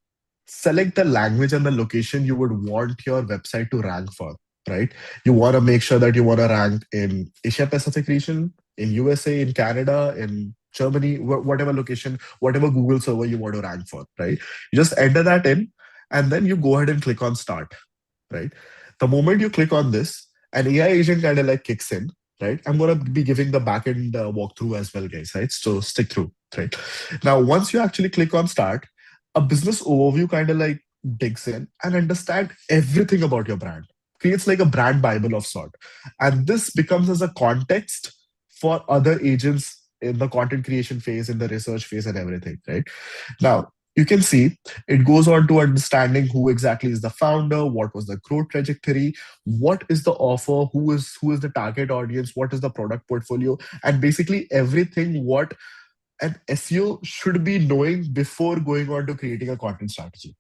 select the language and the location you would want your website to rank for, right? You want to make sure that you want to rank in Asia Pacific region, in USA, in Canada, in Germany, whatever location, whatever Google server you want to rank for, right? You just enter that in and then you go ahead and click on start, right? The moment you click on this, an AI agent kind of like kicks in, right? I'm going to be giving the backend walkthrough as well, guys, right? So stick through, right? Now, once you actually click on start, a business overview kind of like digs in and understand everything about your brand, creates like a brand bible of sort, and this becomes as a context for other agents in the content creation phase, in the research phase, and everything. Right now, you can see it goes on to understanding who exactly is the founder, what was the growth trajectory, what is the offer, who is the target audience, what is the product portfolio, and basically everything what an SEO should be knowing before going on to creating a content strategy,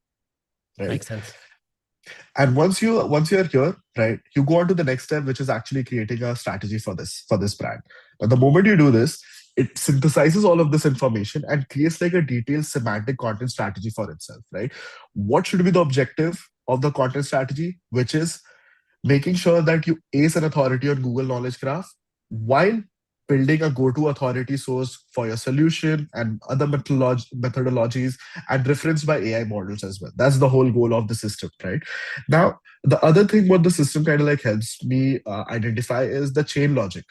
right? Makes sense. And once you're here, right, you go on to the next step, which is actually creating a strategy for this brand. Now, the moment you do this, it synthesizes all of this information and creates like a detailed semantic content strategy for itself, right? What should be the objective of the content strategy, which is making sure that you ace an authority on Google Knowledge Graph while building a go-to authority source for your solution and other methodologies and referenced by AI models as well. That's the whole goal of the system, right? Now, the other thing what the system kind of like helps me identify is the chain logic.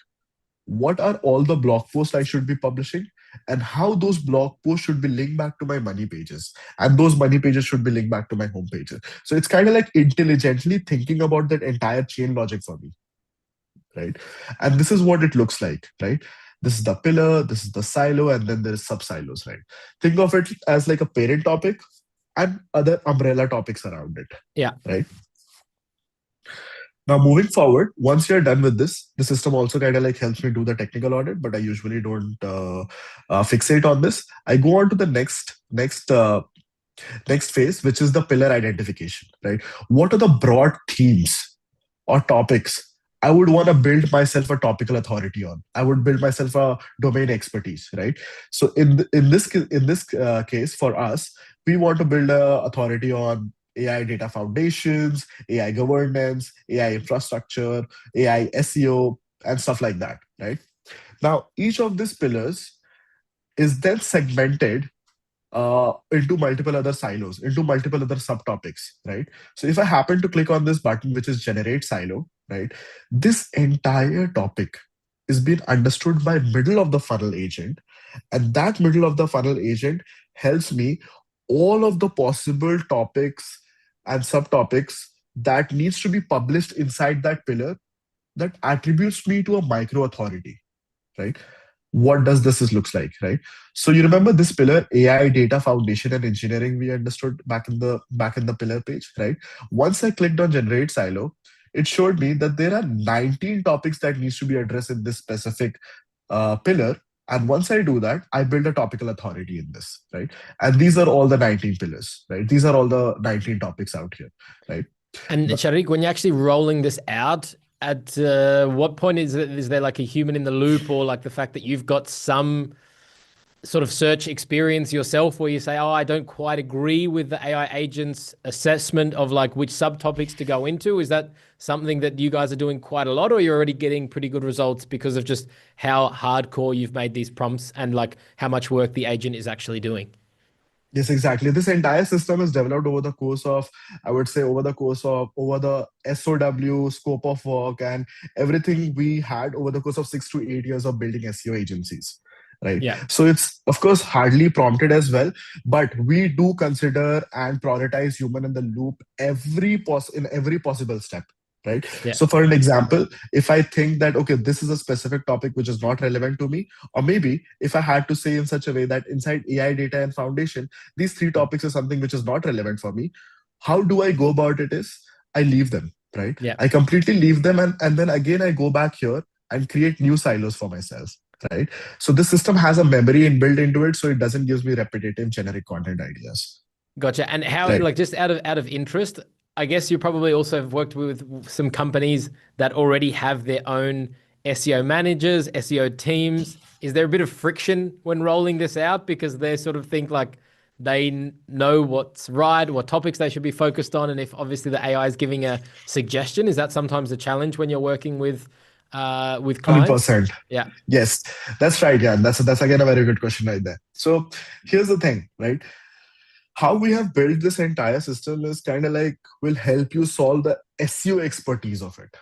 What are all the blog posts I should be publishing and how those blog posts should be linked back to my money pages and those money pages should be linked back to my home pages. So it's kind of like intelligently thinking about that entire chain logic for me. right? And this is what it looks like, right? This is the pillar, this is the silo, and then there is sub silos, right? Think of it as like a parent topic and other umbrella topics around it, Yeah. right? Now, moving forward, once you're done with this, the system also kind of like helps me do the technical audit, but I usually don't fixate on this. I go on to the next phase, which is the pillar identification, right? What are the broad themes or topics I would want to build myself a topical authority on? I would build myself a domain expertise, right? So in this case for us, we want to build a authority on AI data foundations, AI governance, AI infrastructure, AI SEO, and stuff like that, right? Now, each of these pillars is then segmented into multiple other silos, into multiple other subtopics, right? So if I happen to click on this button, which is generate silo, right, this entire topic is being understood by middle of the funnel agent, and that middle of the funnel agent helps me all of the possible topics and subtopics that needs to be published inside that pillar that attributes me to a micro authority, right? What does this looks like, right? So you remember this pillar, AI, data foundation, and engineering, we understood back in the pillar page, right? Once I clicked on generate silo, it showed me that there are 19 topics that needs to be addressed in this specific pillar. And once I do that, I build a topical authority in this, right? And these are all the 19 pillars, right? These are all the 19 topics out here, right? And Sharik, when you're actually rolling this out, at what point is there like a human in the loop, or like the fact that you've got some sort of search experience yourself where you say, oh, I don't quite agree with the AI agent's assessment of like which subtopics to go into? Is that something that you guys are doing quite a lot, or you're already getting pretty good results because of just how hardcore you've made these prompts and like how much work the agent is actually doing? Yes, exactly. This entire system is developed over the course of, I would say, over the SOW scope of work and everything we had over the course of 6 to 8 years of building SEO agencies. Right. Yeah. So it's of course hardly prompted as well, but we do consider and prioritize human in the loop in every possible step. Right. Yeah. So for an example, if I think that okay, this is a specific topic which is not relevant to me, or maybe if I had to say in such a way that inside AI data and foundation, these three topics are something which is not relevant for me, how do I go about it is I leave them, right? Yeah. I completely leave them, and then again I go back here and create new silos for myself, right? So this system has a memory inbuilt into it, so it doesn't give me repetitive generic content ideas. Gotcha. And how, Right. like, just out of interest, I guess you probably also have worked with some companies that already have their own SEO managers, SEO teams. Is there a bit of friction when rolling this out because they sort of think like they know what's right, what topics they should be focused on, and if obviously the AI is giving a suggestion, is that sometimes a challenge when you're working with clients? 100%. Yeah. Yes, that's right. Yeah, that's again a very good question right there. So here's the thing, right? How we have built this entire system is kind of like will help you solve the SEO expertise of it.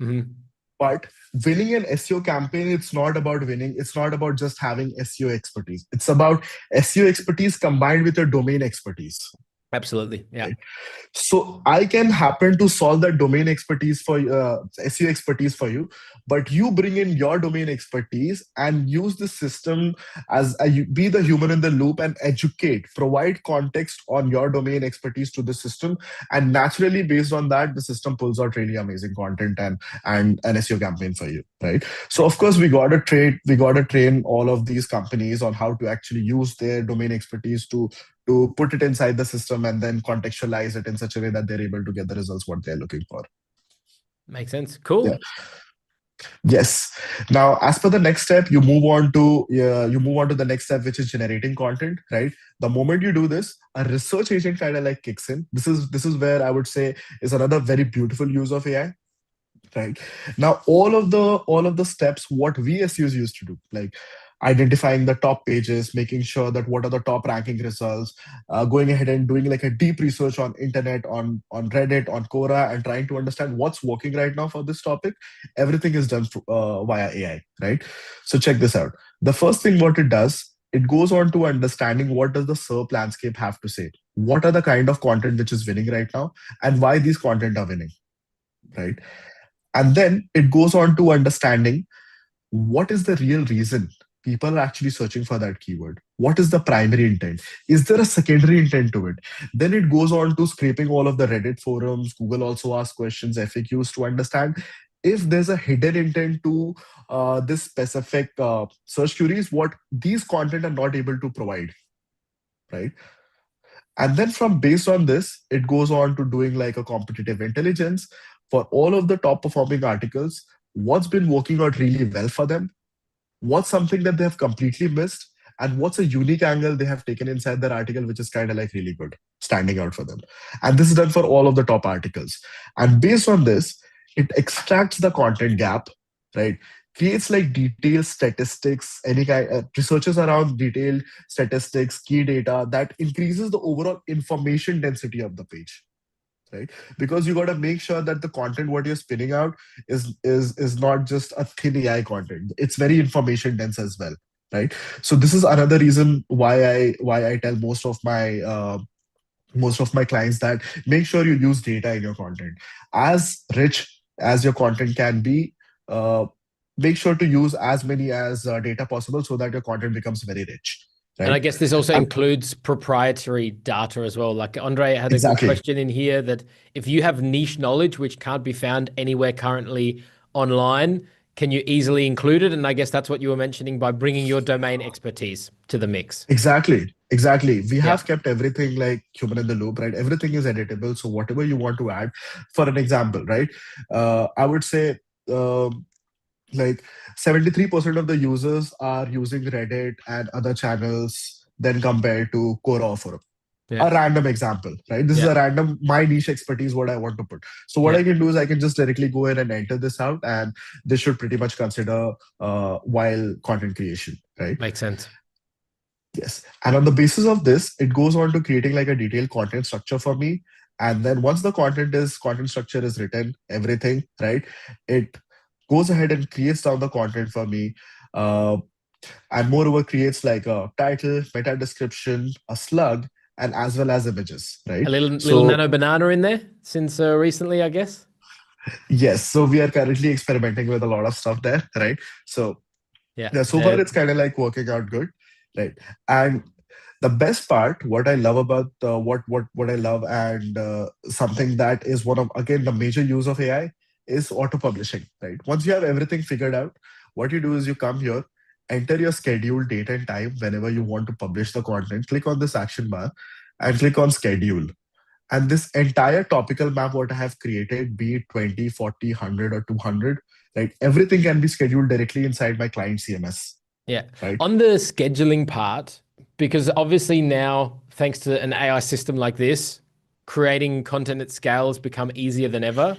Mm-hmm. But winning an SEO campaign, it's not about winning. It's not about just having SEO expertise. It's about SEO expertise combined with your domain expertise. Absolutely. Yeah. Right? So I can happen to solve that domain expertise for SEO expertise for you, but you bring in your domain expertise and use the system as be the human in the loop and educate, provide context on your domain expertise to the system, and naturally based on that, the system pulls out really amazing content and an SEO campaign for you, right? So of course we gotta train all of these companies on how to actually use their domain expertise to put it inside the system and then contextualize it in such a way that they're able to get the results what they're looking for. Makes sense. Yeah. Cool. Yes. Now, as per the next step, you move on to the next step, which is generating content. Right. The moment you do this, a research agent kind of like kicks in. This is where I would say is another very beautiful use of AI. Right. Now all of the steps what we as users used to do, like identifying the top pages, making sure that what are the top ranking results, going ahead and doing like a deep research on internet, on Reddit, on Quora, and trying to understand what's working right now for this topic. Everything is done via AI, right? So check this out. The first thing what it does, it goes on to understanding what does the SERP landscape have to say, what are the kind of content which is winning right now, and why these content are winning, right? And then it goes on to understanding what is the real reason people are actually searching for that keyword. What is the primary intent? Is there a secondary intent to it? Then it goes on to scraping all of the Reddit forums. Google also asks questions, FAQs, to understand if there's a hidden intent to this specific search queries, what these content are not able to provide, right? And then from based on this, it goes on to doing like a competitive intelligence for all of the top performing articles. What's been working out really well for them? What's something that they have completely missed? And what's a unique angle they have taken inside their article, which is kind of like really good, standing out for them. And this is done for all of the top articles. And based on this, it extracts the content gap, right? Creates like detailed statistics, any kind researches around detailed statistics, key data that increases the overall information density of the page, right? Because you got to make sure that the content what you're spinning out is not just a thin AI content. It's very information dense as well, right? So this is another reason why I tell most of my clients that make sure you use data in your content. As rich as your content can be, uh, make sure to use as many as data possible so that your content becomes very rich, And I right? guess this also And includes proprietary data as well. Like Andre had a good exactly. question in here that if you have niche knowledge which can't be found anywhere currently online, can you easily include it? And I guess that's what you were mentioning by bringing your domain expertise to the mix. Exactly. Exactly. We Yeah. have kept everything like human in the loop, right? Everything is editable. So whatever you want to add, for an example, right? I would say like 73% of the users are using Reddit and other channels than compared to Quora Forum. Yeah. A random example, right? This is Yeah. a random, my niche expertise, what I want to put. So what Yeah. I can do is I can just directly go in and enter this out, and this should pretty much consider while content creation, right? Makes sense. Yes. And on the basis of this, it goes on to creating like a detailed content structure for me. And then once the content structure is written, everything, right? It goes ahead and creates down the content for me. Uh, and moreover creates like a title, meta description, a slug, and as well as images, A right? little So nano banana in there since recently, I guess. yes, so we are currently experimenting with a lot of stuff there, right? So Yeah. yeah, so far it's kind of like working out good, right? And the best part, what I love about what I love, and something that is one of again the major use of AI is auto publishing, right? Once you have everything figured out, what you do is you come here, enter your schedule, date and time whenever you want to publish the content, click on this action bar, and click on schedule. And this entire topical map, what I have created, be it 20, 40, 100, or 200, right? Everything can be scheduled directly inside my client CMS, Yeah. right? On the scheduling part, because obviously now, thanks to an AI system like this, creating content at scale has become easier than ever.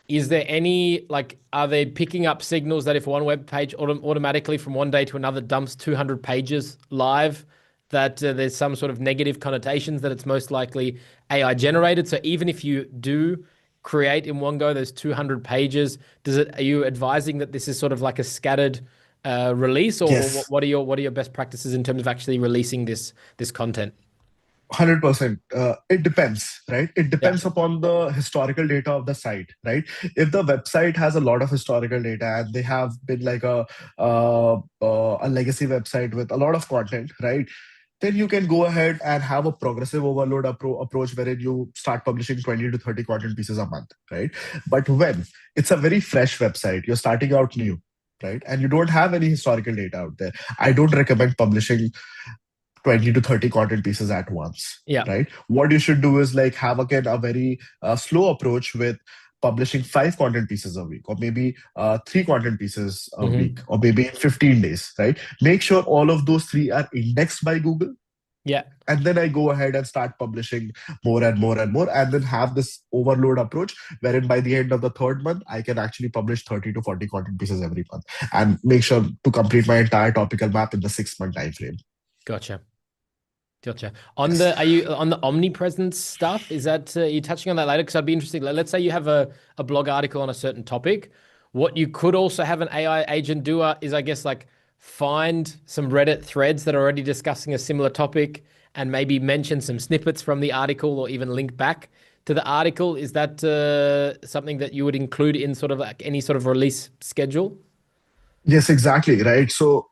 Is there any, like, are they picking up signals that if one web page automatically from one day to another dumps 200 pages live, that there's some sort of negative connotations that it's most likely AI generated? So even if you do create in one go those 200 pages, are you advising that this is sort of like a scattered release, or Yes. what are your best practices in terms of actually releasing this content? 100%. It depends, right? It Yeah. depends upon the historical data of the site, right? If the website has a lot of historical data and they have been like a legacy website with a lot of content, right? Then you can go ahead and have a progressive overload approach wherein you start publishing 20 to 30 content pieces a month, right? But when it's a very fresh website, you're starting out new, right? And you don't have any historical data out there, I don't recommend publishing 20 to 30 content pieces at once, Yeah. right? What you should do is like have again a very slow approach with publishing 5 content pieces a week, or maybe 3 content pieces a week, Hmm. or maybe in 15 days, right? Make sure all of those three are indexed by Google. Yeah. And then I go ahead and start publishing more and more and more, and then have this overload approach wherein by the end of the third month, I can actually publish 30 to 40 content pieces every month and make sure to complete my entire topical map in the 6 month time frame. Gotcha. Gotcha. Yes. Are you on the omnipresence stuff? Is that you touching on that later? Because I'd be interested. Let's say you have a blog article on a certain topic. What you could also have an AI agent do is, I guess, like find some Reddit threads that are already discussing a similar topic and maybe mention some snippets from the article or even link back to the article. Is that something that you would include in sort of like any sort of release schedule? Yes, exactly. Right. So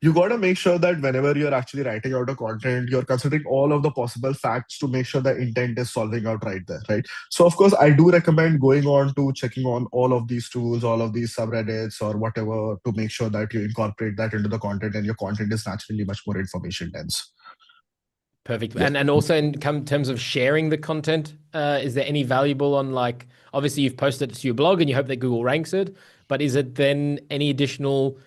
you got to make sure that whenever you're actually writing out a content, you're considering all of the possible facts to make sure the intent is solving out right there. Right. So, of course, I do recommend going on to checking on all of these tools, all of these subreddits, or whatever to make sure that you incorporate that into the content and your content is naturally much more information dense. Perfect. Yeah. And also in terms of sharing the content, is there any valuable on like obviously you've posted it to your blog and you hope that Google ranks it, but is it then any additional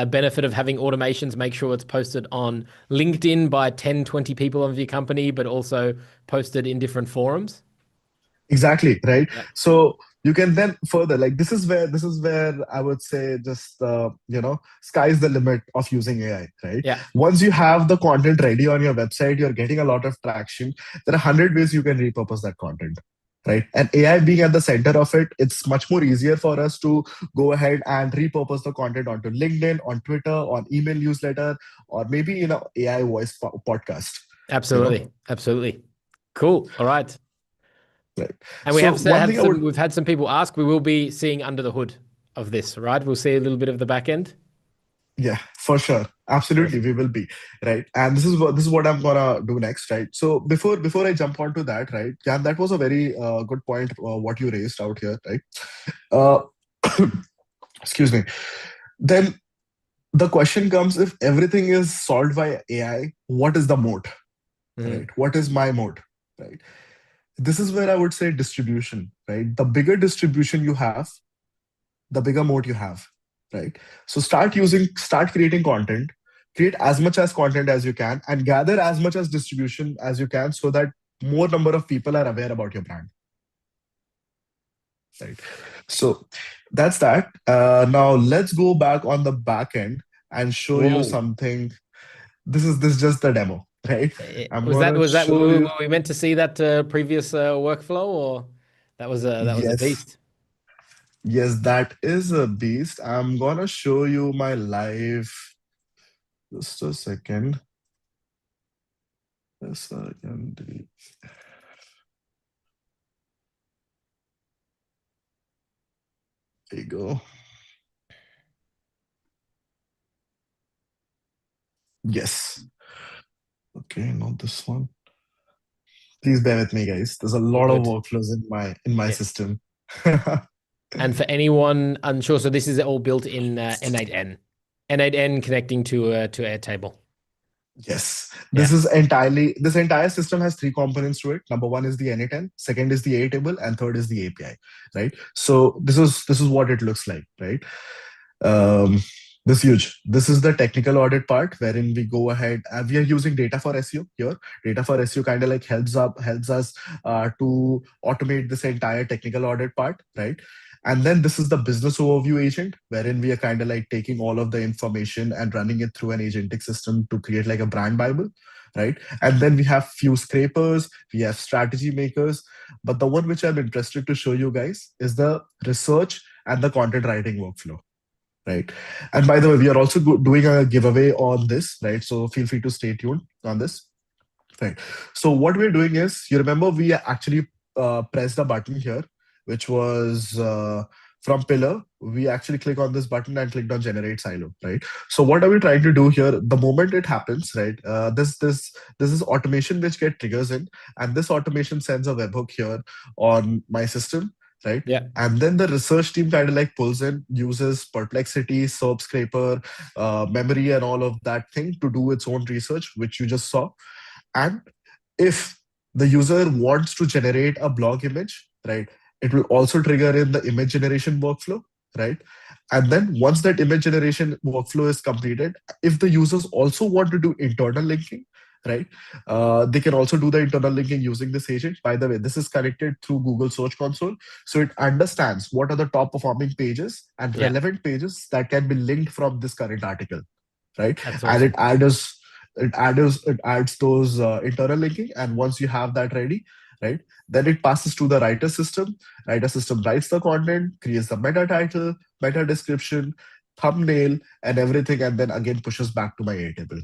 benefit of having automations make sure it's posted on LinkedIn by 10, 20 people of your company, but also posted in different forums? Exactly, right. Yeah. So you can then further, like, this is where I would say just sky's the limit of using AI, right? Yeah. Once you have the content ready on your website, you're getting a lot of traction. There are 100 ways you can repurpose that content, right? And AI being at the center of it, it's much more easier for us to go ahead and repurpose the content onto LinkedIn, on Twitter, on email newsletter, or maybe AI voice podcast. you know Absolutely. Absolutely. Cool. All right. right. And we So have one had thing I would we've had some people ask, we will be seeing under the hood of this, right? We'll see a little bit of the back end. Yeah, for sure. Absolutely, Perfect. we will be, right? And this is what I'm gonna do next, right? So before I jump onto that, right? Yeah, that was a very good point what you raised out here, right? Uh, excuse me. Then the question comes: if everything is solved by AI, what is the moat, right? Mhm. What is my moat, right? This is where I would say distribution, right? The bigger distribution you have, the bigger moat you have, right? So start creating content, create as much as content as you can, and gather as much as distribution as you can so that more number of people are aware about your brand, right? So that's that. Now let's go back on the back end and show you Whoa. something. This is just the demo, right? I'm Was that gonna show were you. we meant to see that previous workflow, or that was a Yes, beast? yes, that is a beast. I'm gonna show you my live. Just a second. A second. There you go. Yes. Okay, not this one. Please bear with me, guys. There's a All lot of good. workflows in my Yeah. system. And for anyone unsure, so this is all built in N8N, N8N connecting to Airtable. Yes. Yeah. This entire system has three components to it. Number one is the N8N, second is the Airtable, and third is the API. Right. So this is what it looks like, right? Um, this is huge. This is the technical audit part wherein we go ahead. We are using data for SEO here. Data for SEO kind of like helps us to automate this entire technical audit part, right? And then this is the business overview agent, wherein we are kind of like taking all of the information and running it through an agentic system to create like a brand bible, right? And then we have few scrapers, we have strategy makers, but the one which I'm interested to show you guys is the research and the content writing workflow, right? And by the way, we are also doing a giveaway on this, right? So feel free to stay tuned on this, right? So what we're doing is, you remember we actually pressed a button here, which was from Pillar. We actually click on this button and clicked on Generate Silo, right? So what are we trying to do here? The moment it happens, right? This is automation which get triggers in, and this automation sends a webhook here on my system, right? Yeah. And then the research team kind of like pulls in, uses Perplexity, SERP scraper, memory, and all of that thing to do its own research, which you just saw. And if the user wants to generate a blog image, right, it will also trigger in the image generation workflow, right? And then once that image generation workflow is completed, if the users also want to do internal linking, right, they can also do the internal linking using this agent. By the way, this is connected through Google Search Console. So it understands what are the top performing pages and Yeah. relevant pages that can be linked from this current article, right? That's And awesome. it adds those internal linking, and once you have that ready, right, then it passes to the writer system. Writer system writes the content, creates the meta title, meta description, thumbnail, and everything, and then again pushes back to my Airtable,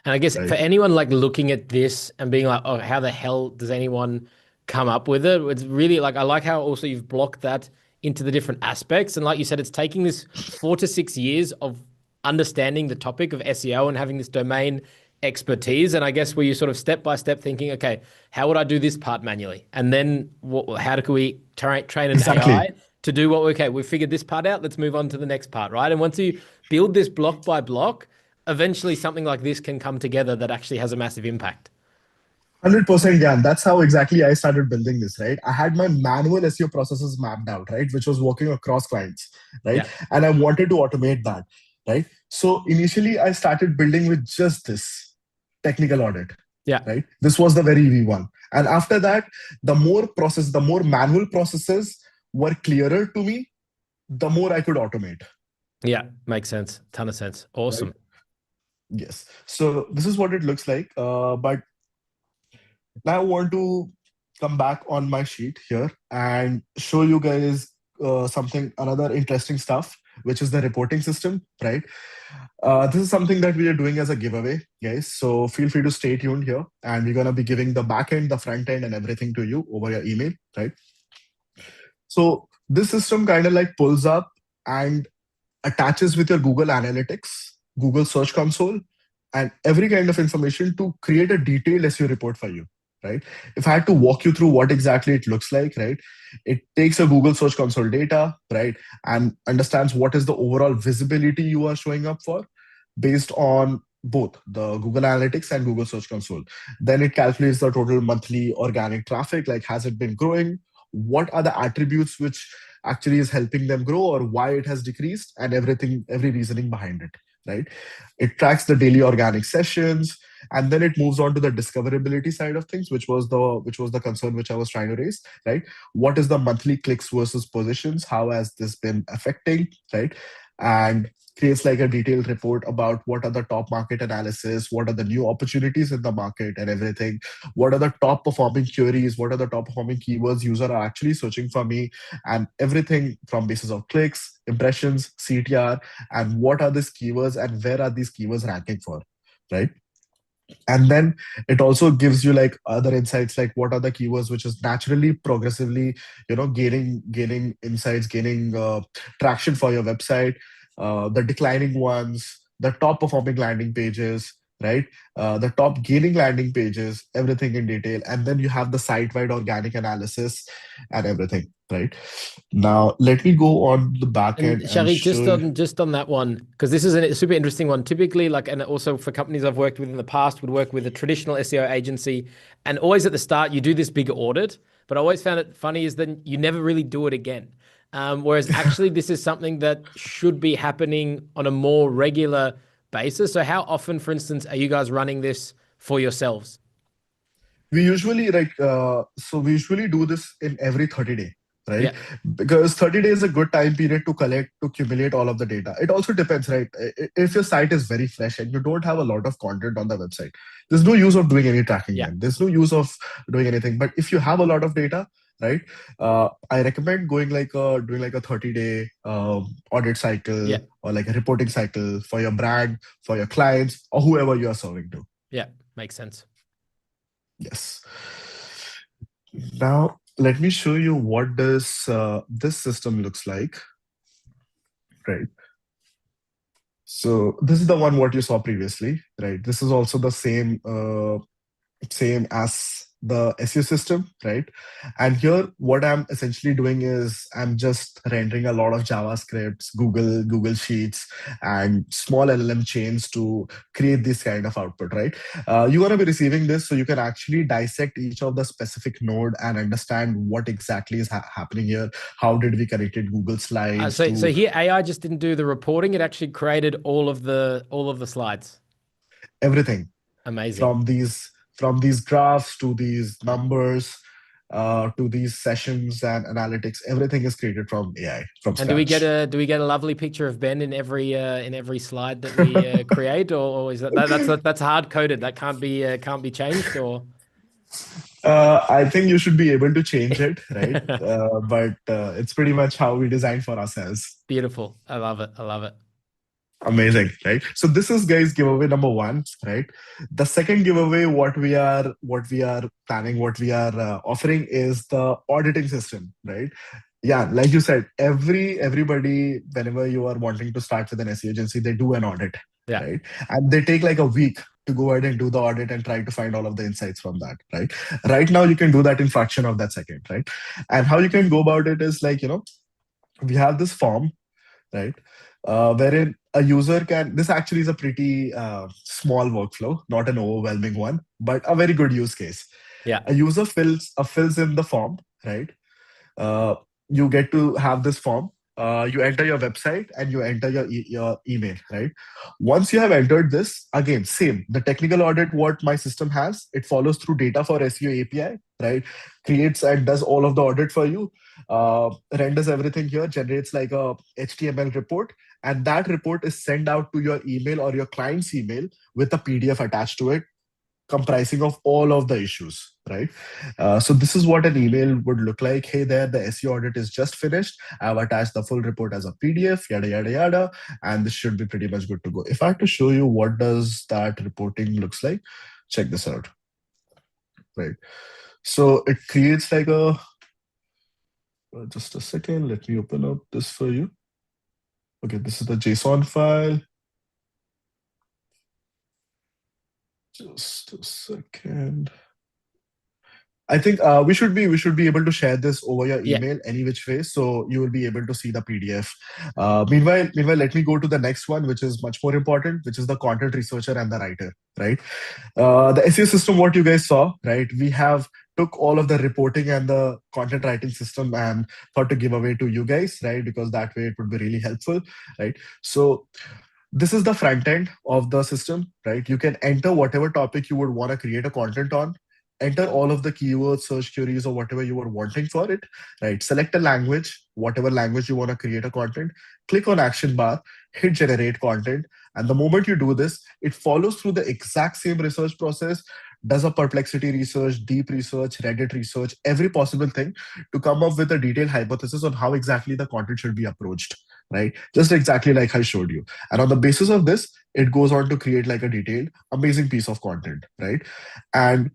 And I guess for right? anyone like looking at this and being like, oh, how the hell does anyone come up with it. It's really like I like how also you've blocked that into the different aspects. And like you said, it's taking this 4 to 6 years of understanding the topic of SEO and having this domain expertise. And I guess where you sort of step by step thinking, okay, how would I do this part manually? And then how do we train an Exactly. AI to do what, okay, we figured this part out. Let's move on to the next part, right? And once you build this block by block, eventually something like this can come together that actually has a massive impact. 100%, yeah. That's how exactly I started building this, right? I had my manual SEO processes mapped out, right? Which was working across clients, right? Yeah. And I wanted to automate that, right? So initially, I started building with just this technical audit, Yeah. right? This was the very easy one. And after that, the more manual processes were clearer to me, the more I could automate, Yeah. Makes sense. Ton of sense. right? Awesome. Yes. So this is what it looks like. But now I want to come back on my sheet here and show you guys another interesting stuff, which is the reporting system, right? This is something that we are doing as a giveaway, guys. So feel free to stay tuned here, and we're gonna be giving the back end, the front end, and everything to you over your email, right? So this system kind of like pulls up and attaches with your Google Analytics, Google Search Console, and every kind of information to create a detailed SEO report for you, right? If I had to walk you through what exactly it looks like, right? It takes a Google Search Console data, right? And understands what is the overall visibility you are showing up for based on both the Google Analytics and Google Search Console. Then it calculates the total monthly organic traffic, like has it been growing? What are the attributes which actually is helping them grow or why it has decreased and everything, every reasoning behind it, right? It tracks the daily organic sessions, and then it moves on to the discoverability side of things, which was the concern which I was trying to raise, right? What is the monthly clicks versus positions? How has this been affecting, right? And creates like a detailed report about what are the top market analysis, what are the new opportunities in the market and everything, what are the top performing queries, what are the top performing keywords user are actually searching for me, and everything from basis of clicks, impressions, CTR, and what are these keywords and where are these keywords ranking for, right? And then it also gives you like other insights, like what are the keywords which is naturally progressively gaining insights, gaining traction for your website, the declining ones, the top performing landing pages, right? The top gaining landing pages, everything in detail. And then you have the site wide organic analysis and everything, right? Now let me go on the back And end and Shari, show you. just on that one, because this is a super interesting one. Typically, like, and also for companies I've worked with in the past, would work with a traditional SEO agency, and always at the start you do this big audit. But I always found it funny is that you never really do it again. Whereas actually, this is something that should be happening on a more regular basis. So, how often, for instance, are you guys running this for yourselves? We usually do this in every 30 day, right? Yeah, Because 30 days is a good time period to accumulate all of the data. It also depends, right? If your site is very fresh and you don't have a lot of content on the website, there's no use of doing any tracking yeah, then. There's no use of doing anything. But if you have a lot of data, right, I recommend doing like a 30 day audit cycle yeah, or like a reporting cycle for your brand, for your clients, or whoever you are serving to. yeah. Makes sense. Yes. Now, let me show you what does this system looks like, right? So this is the one what you saw previously, right? This is also the same as the SEO system, right? And here, what I'm essentially doing is I'm just rendering a lot of JavaScripts, Google Sheets, and small LLM chains to create this kind of output, right? You're going to be receiving this, so you can actually dissect each of the specific node and understand what exactly is happening here. How did we connect it Google Slides So to here AI just didn't do the reporting; it actually created all of the slides. everything Amazing. from these graphs to these numbers to these sessions and analytics. Everything is created from AI from And scratch. do we get a lovely picture of Ben in every slide that we create, or is that's hard coded? That can't be changed, or I think you should be able to change it, right? But it's pretty much how we design for ourselves. beautiful. I love it. I love it. Amazing, right? So this is guys giveaway number one, right? The second giveaway, what we are planning, what we are offering is the auditing system, right? Yeah, like you said, everybody, whenever you are wanting to start with an SEO agency, they do an audit, Yeah. right? And they take like a week to go ahead and do the audit and try to find all of the insights from that, right? Right now, you can do that in fraction of that second, right? And how you can go about it is like, we have this form, right? Wherein a user can, this actually is a pretty small workflow, not an overwhelming one, but a very good use case. Yeah. A user fills in the form, right? uh, you get to have this form. You enter your website and you enter your email, right? Once you have entered this, again, same. The technical audit, what my system has, it follows through data for SEO API, right? Creates and does all of the audit for you, renders everything here, generates like a HTML report, and that report is sent out to your email or your client's email with a PDF attached to it comprising of all of the issues, right? So this is what an email would look like. Hey there, the SEO audit is just finished. I've attached the full report as a PDF, yada, yada, yada. And this should be pretty much good to go. If I had to show you what does that reporting looks like, check this out, right? So it creates like just a second, let me open up this for you. Okay, this is the JSON file. Just a second. I think we should be able to share this over your Yeah. email any which way, so you will be able to see the PDF. Meanwhile, let me go to the next one, which is much more important, which is the content researcher and the writer, right? The SEO system, what you guys saw, right? We have took all of the reporting and the content writing system and thought to give away to you guys, right? Because that way it would be really helpful, right? So this is the front end of the system, right? You can enter whatever topic you would want to create a content on, enter all of the keywords, search queries, or whatever you are wanting for it, right? Select a language, whatever language you want to create a content, click on action bar, hit generate content. And the moment you do this, it follows through the exact same research process, does a perplexity research, deep research, Reddit research, every possible thing to come up with a detailed hypothesis on how exactly the content should be approached, right? Just exactly like I showed you. And on the basis of this, it goes on to create like a detailed, amazing piece of content, right? And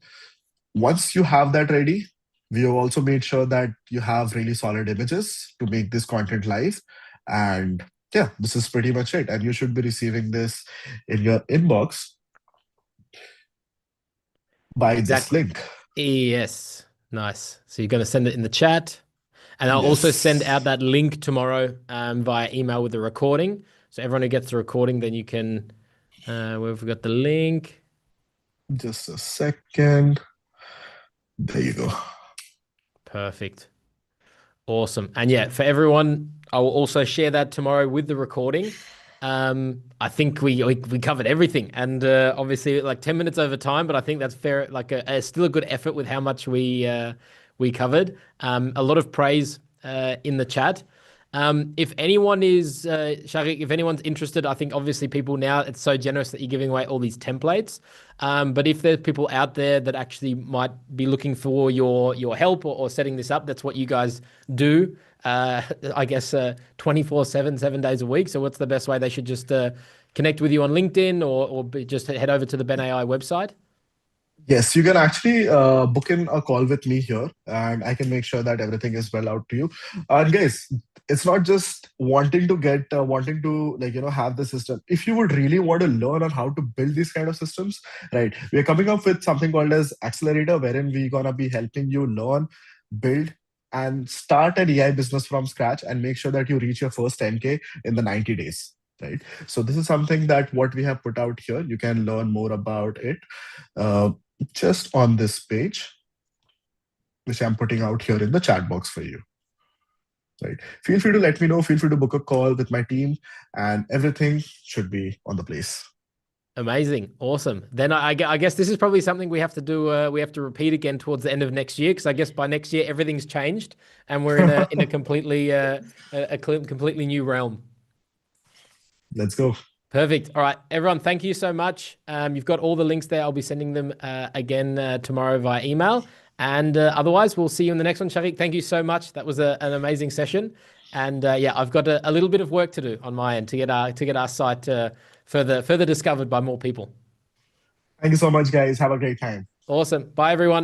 once you have that ready, we have also made sure that you have really solid images to make this content live. And yeah, this is pretty much it. And you should be receiving this in your inbox by this Exactly. link. Yes. Nice. So you're going to send it in the chat. And I'll also send Yes. out that link tomorrow via email with the recording. So everyone who gets the recording, then you can, where have we got the link? Just a second. There you go. Perfect. Awesome. And yeah, for everyone, I will also share that tomorrow with the recording. I think we covered everything, and obviously like 10 minutes over time, but I think that's fair. Like still a good effort with how much we covered. A lot of praise in the chat. If anyone is Sharik, if anyone's interested, I think obviously people now it's so generous that you're giving away all these templates. But if there's people out there that actually might be looking for your help or setting this up, that's what you guys do. I guess 24/7, 7 days a week. So what's the best way they should just connect with you on LinkedIn or just head over to the Ben AI website? Yes, you can actually book in a call with me here, and I can make sure that everything is well out to you. And guys, it's not just wanting to have the system. If you would really want to learn on how to build these kind of systems, right? We are coming up with something called as Accelerator, wherein we're gonna be helping you learn, build, and start an AI business from scratch, and make sure that you reach your first 10K in the 90 days. Right. So this is something that what we have put out here. You can learn more about it. Uh, just on this page, which I'm putting out here in the chat box for you. Right. Feel free to let me know. Feel free to book a call with my team, and everything should be on the place. Amazing. Awesome. Then I guess this is probably something we have to do. We have to repeat again towards the end of next year because I guess by next year everything's changed and we're in a completely completely new realm. Let's go. Perfect. All right, everyone. Thank you so much. You've got all the links there. I'll be sending them again tomorrow via email. And otherwise, we'll see you in the next one. Shafiq, thank you so much. That was an amazing session. And yeah, I've got a little bit of work to do on my end to get our site further discovered by more people. Thank you so much, guys. Have a great time. Awesome. Bye, everyone.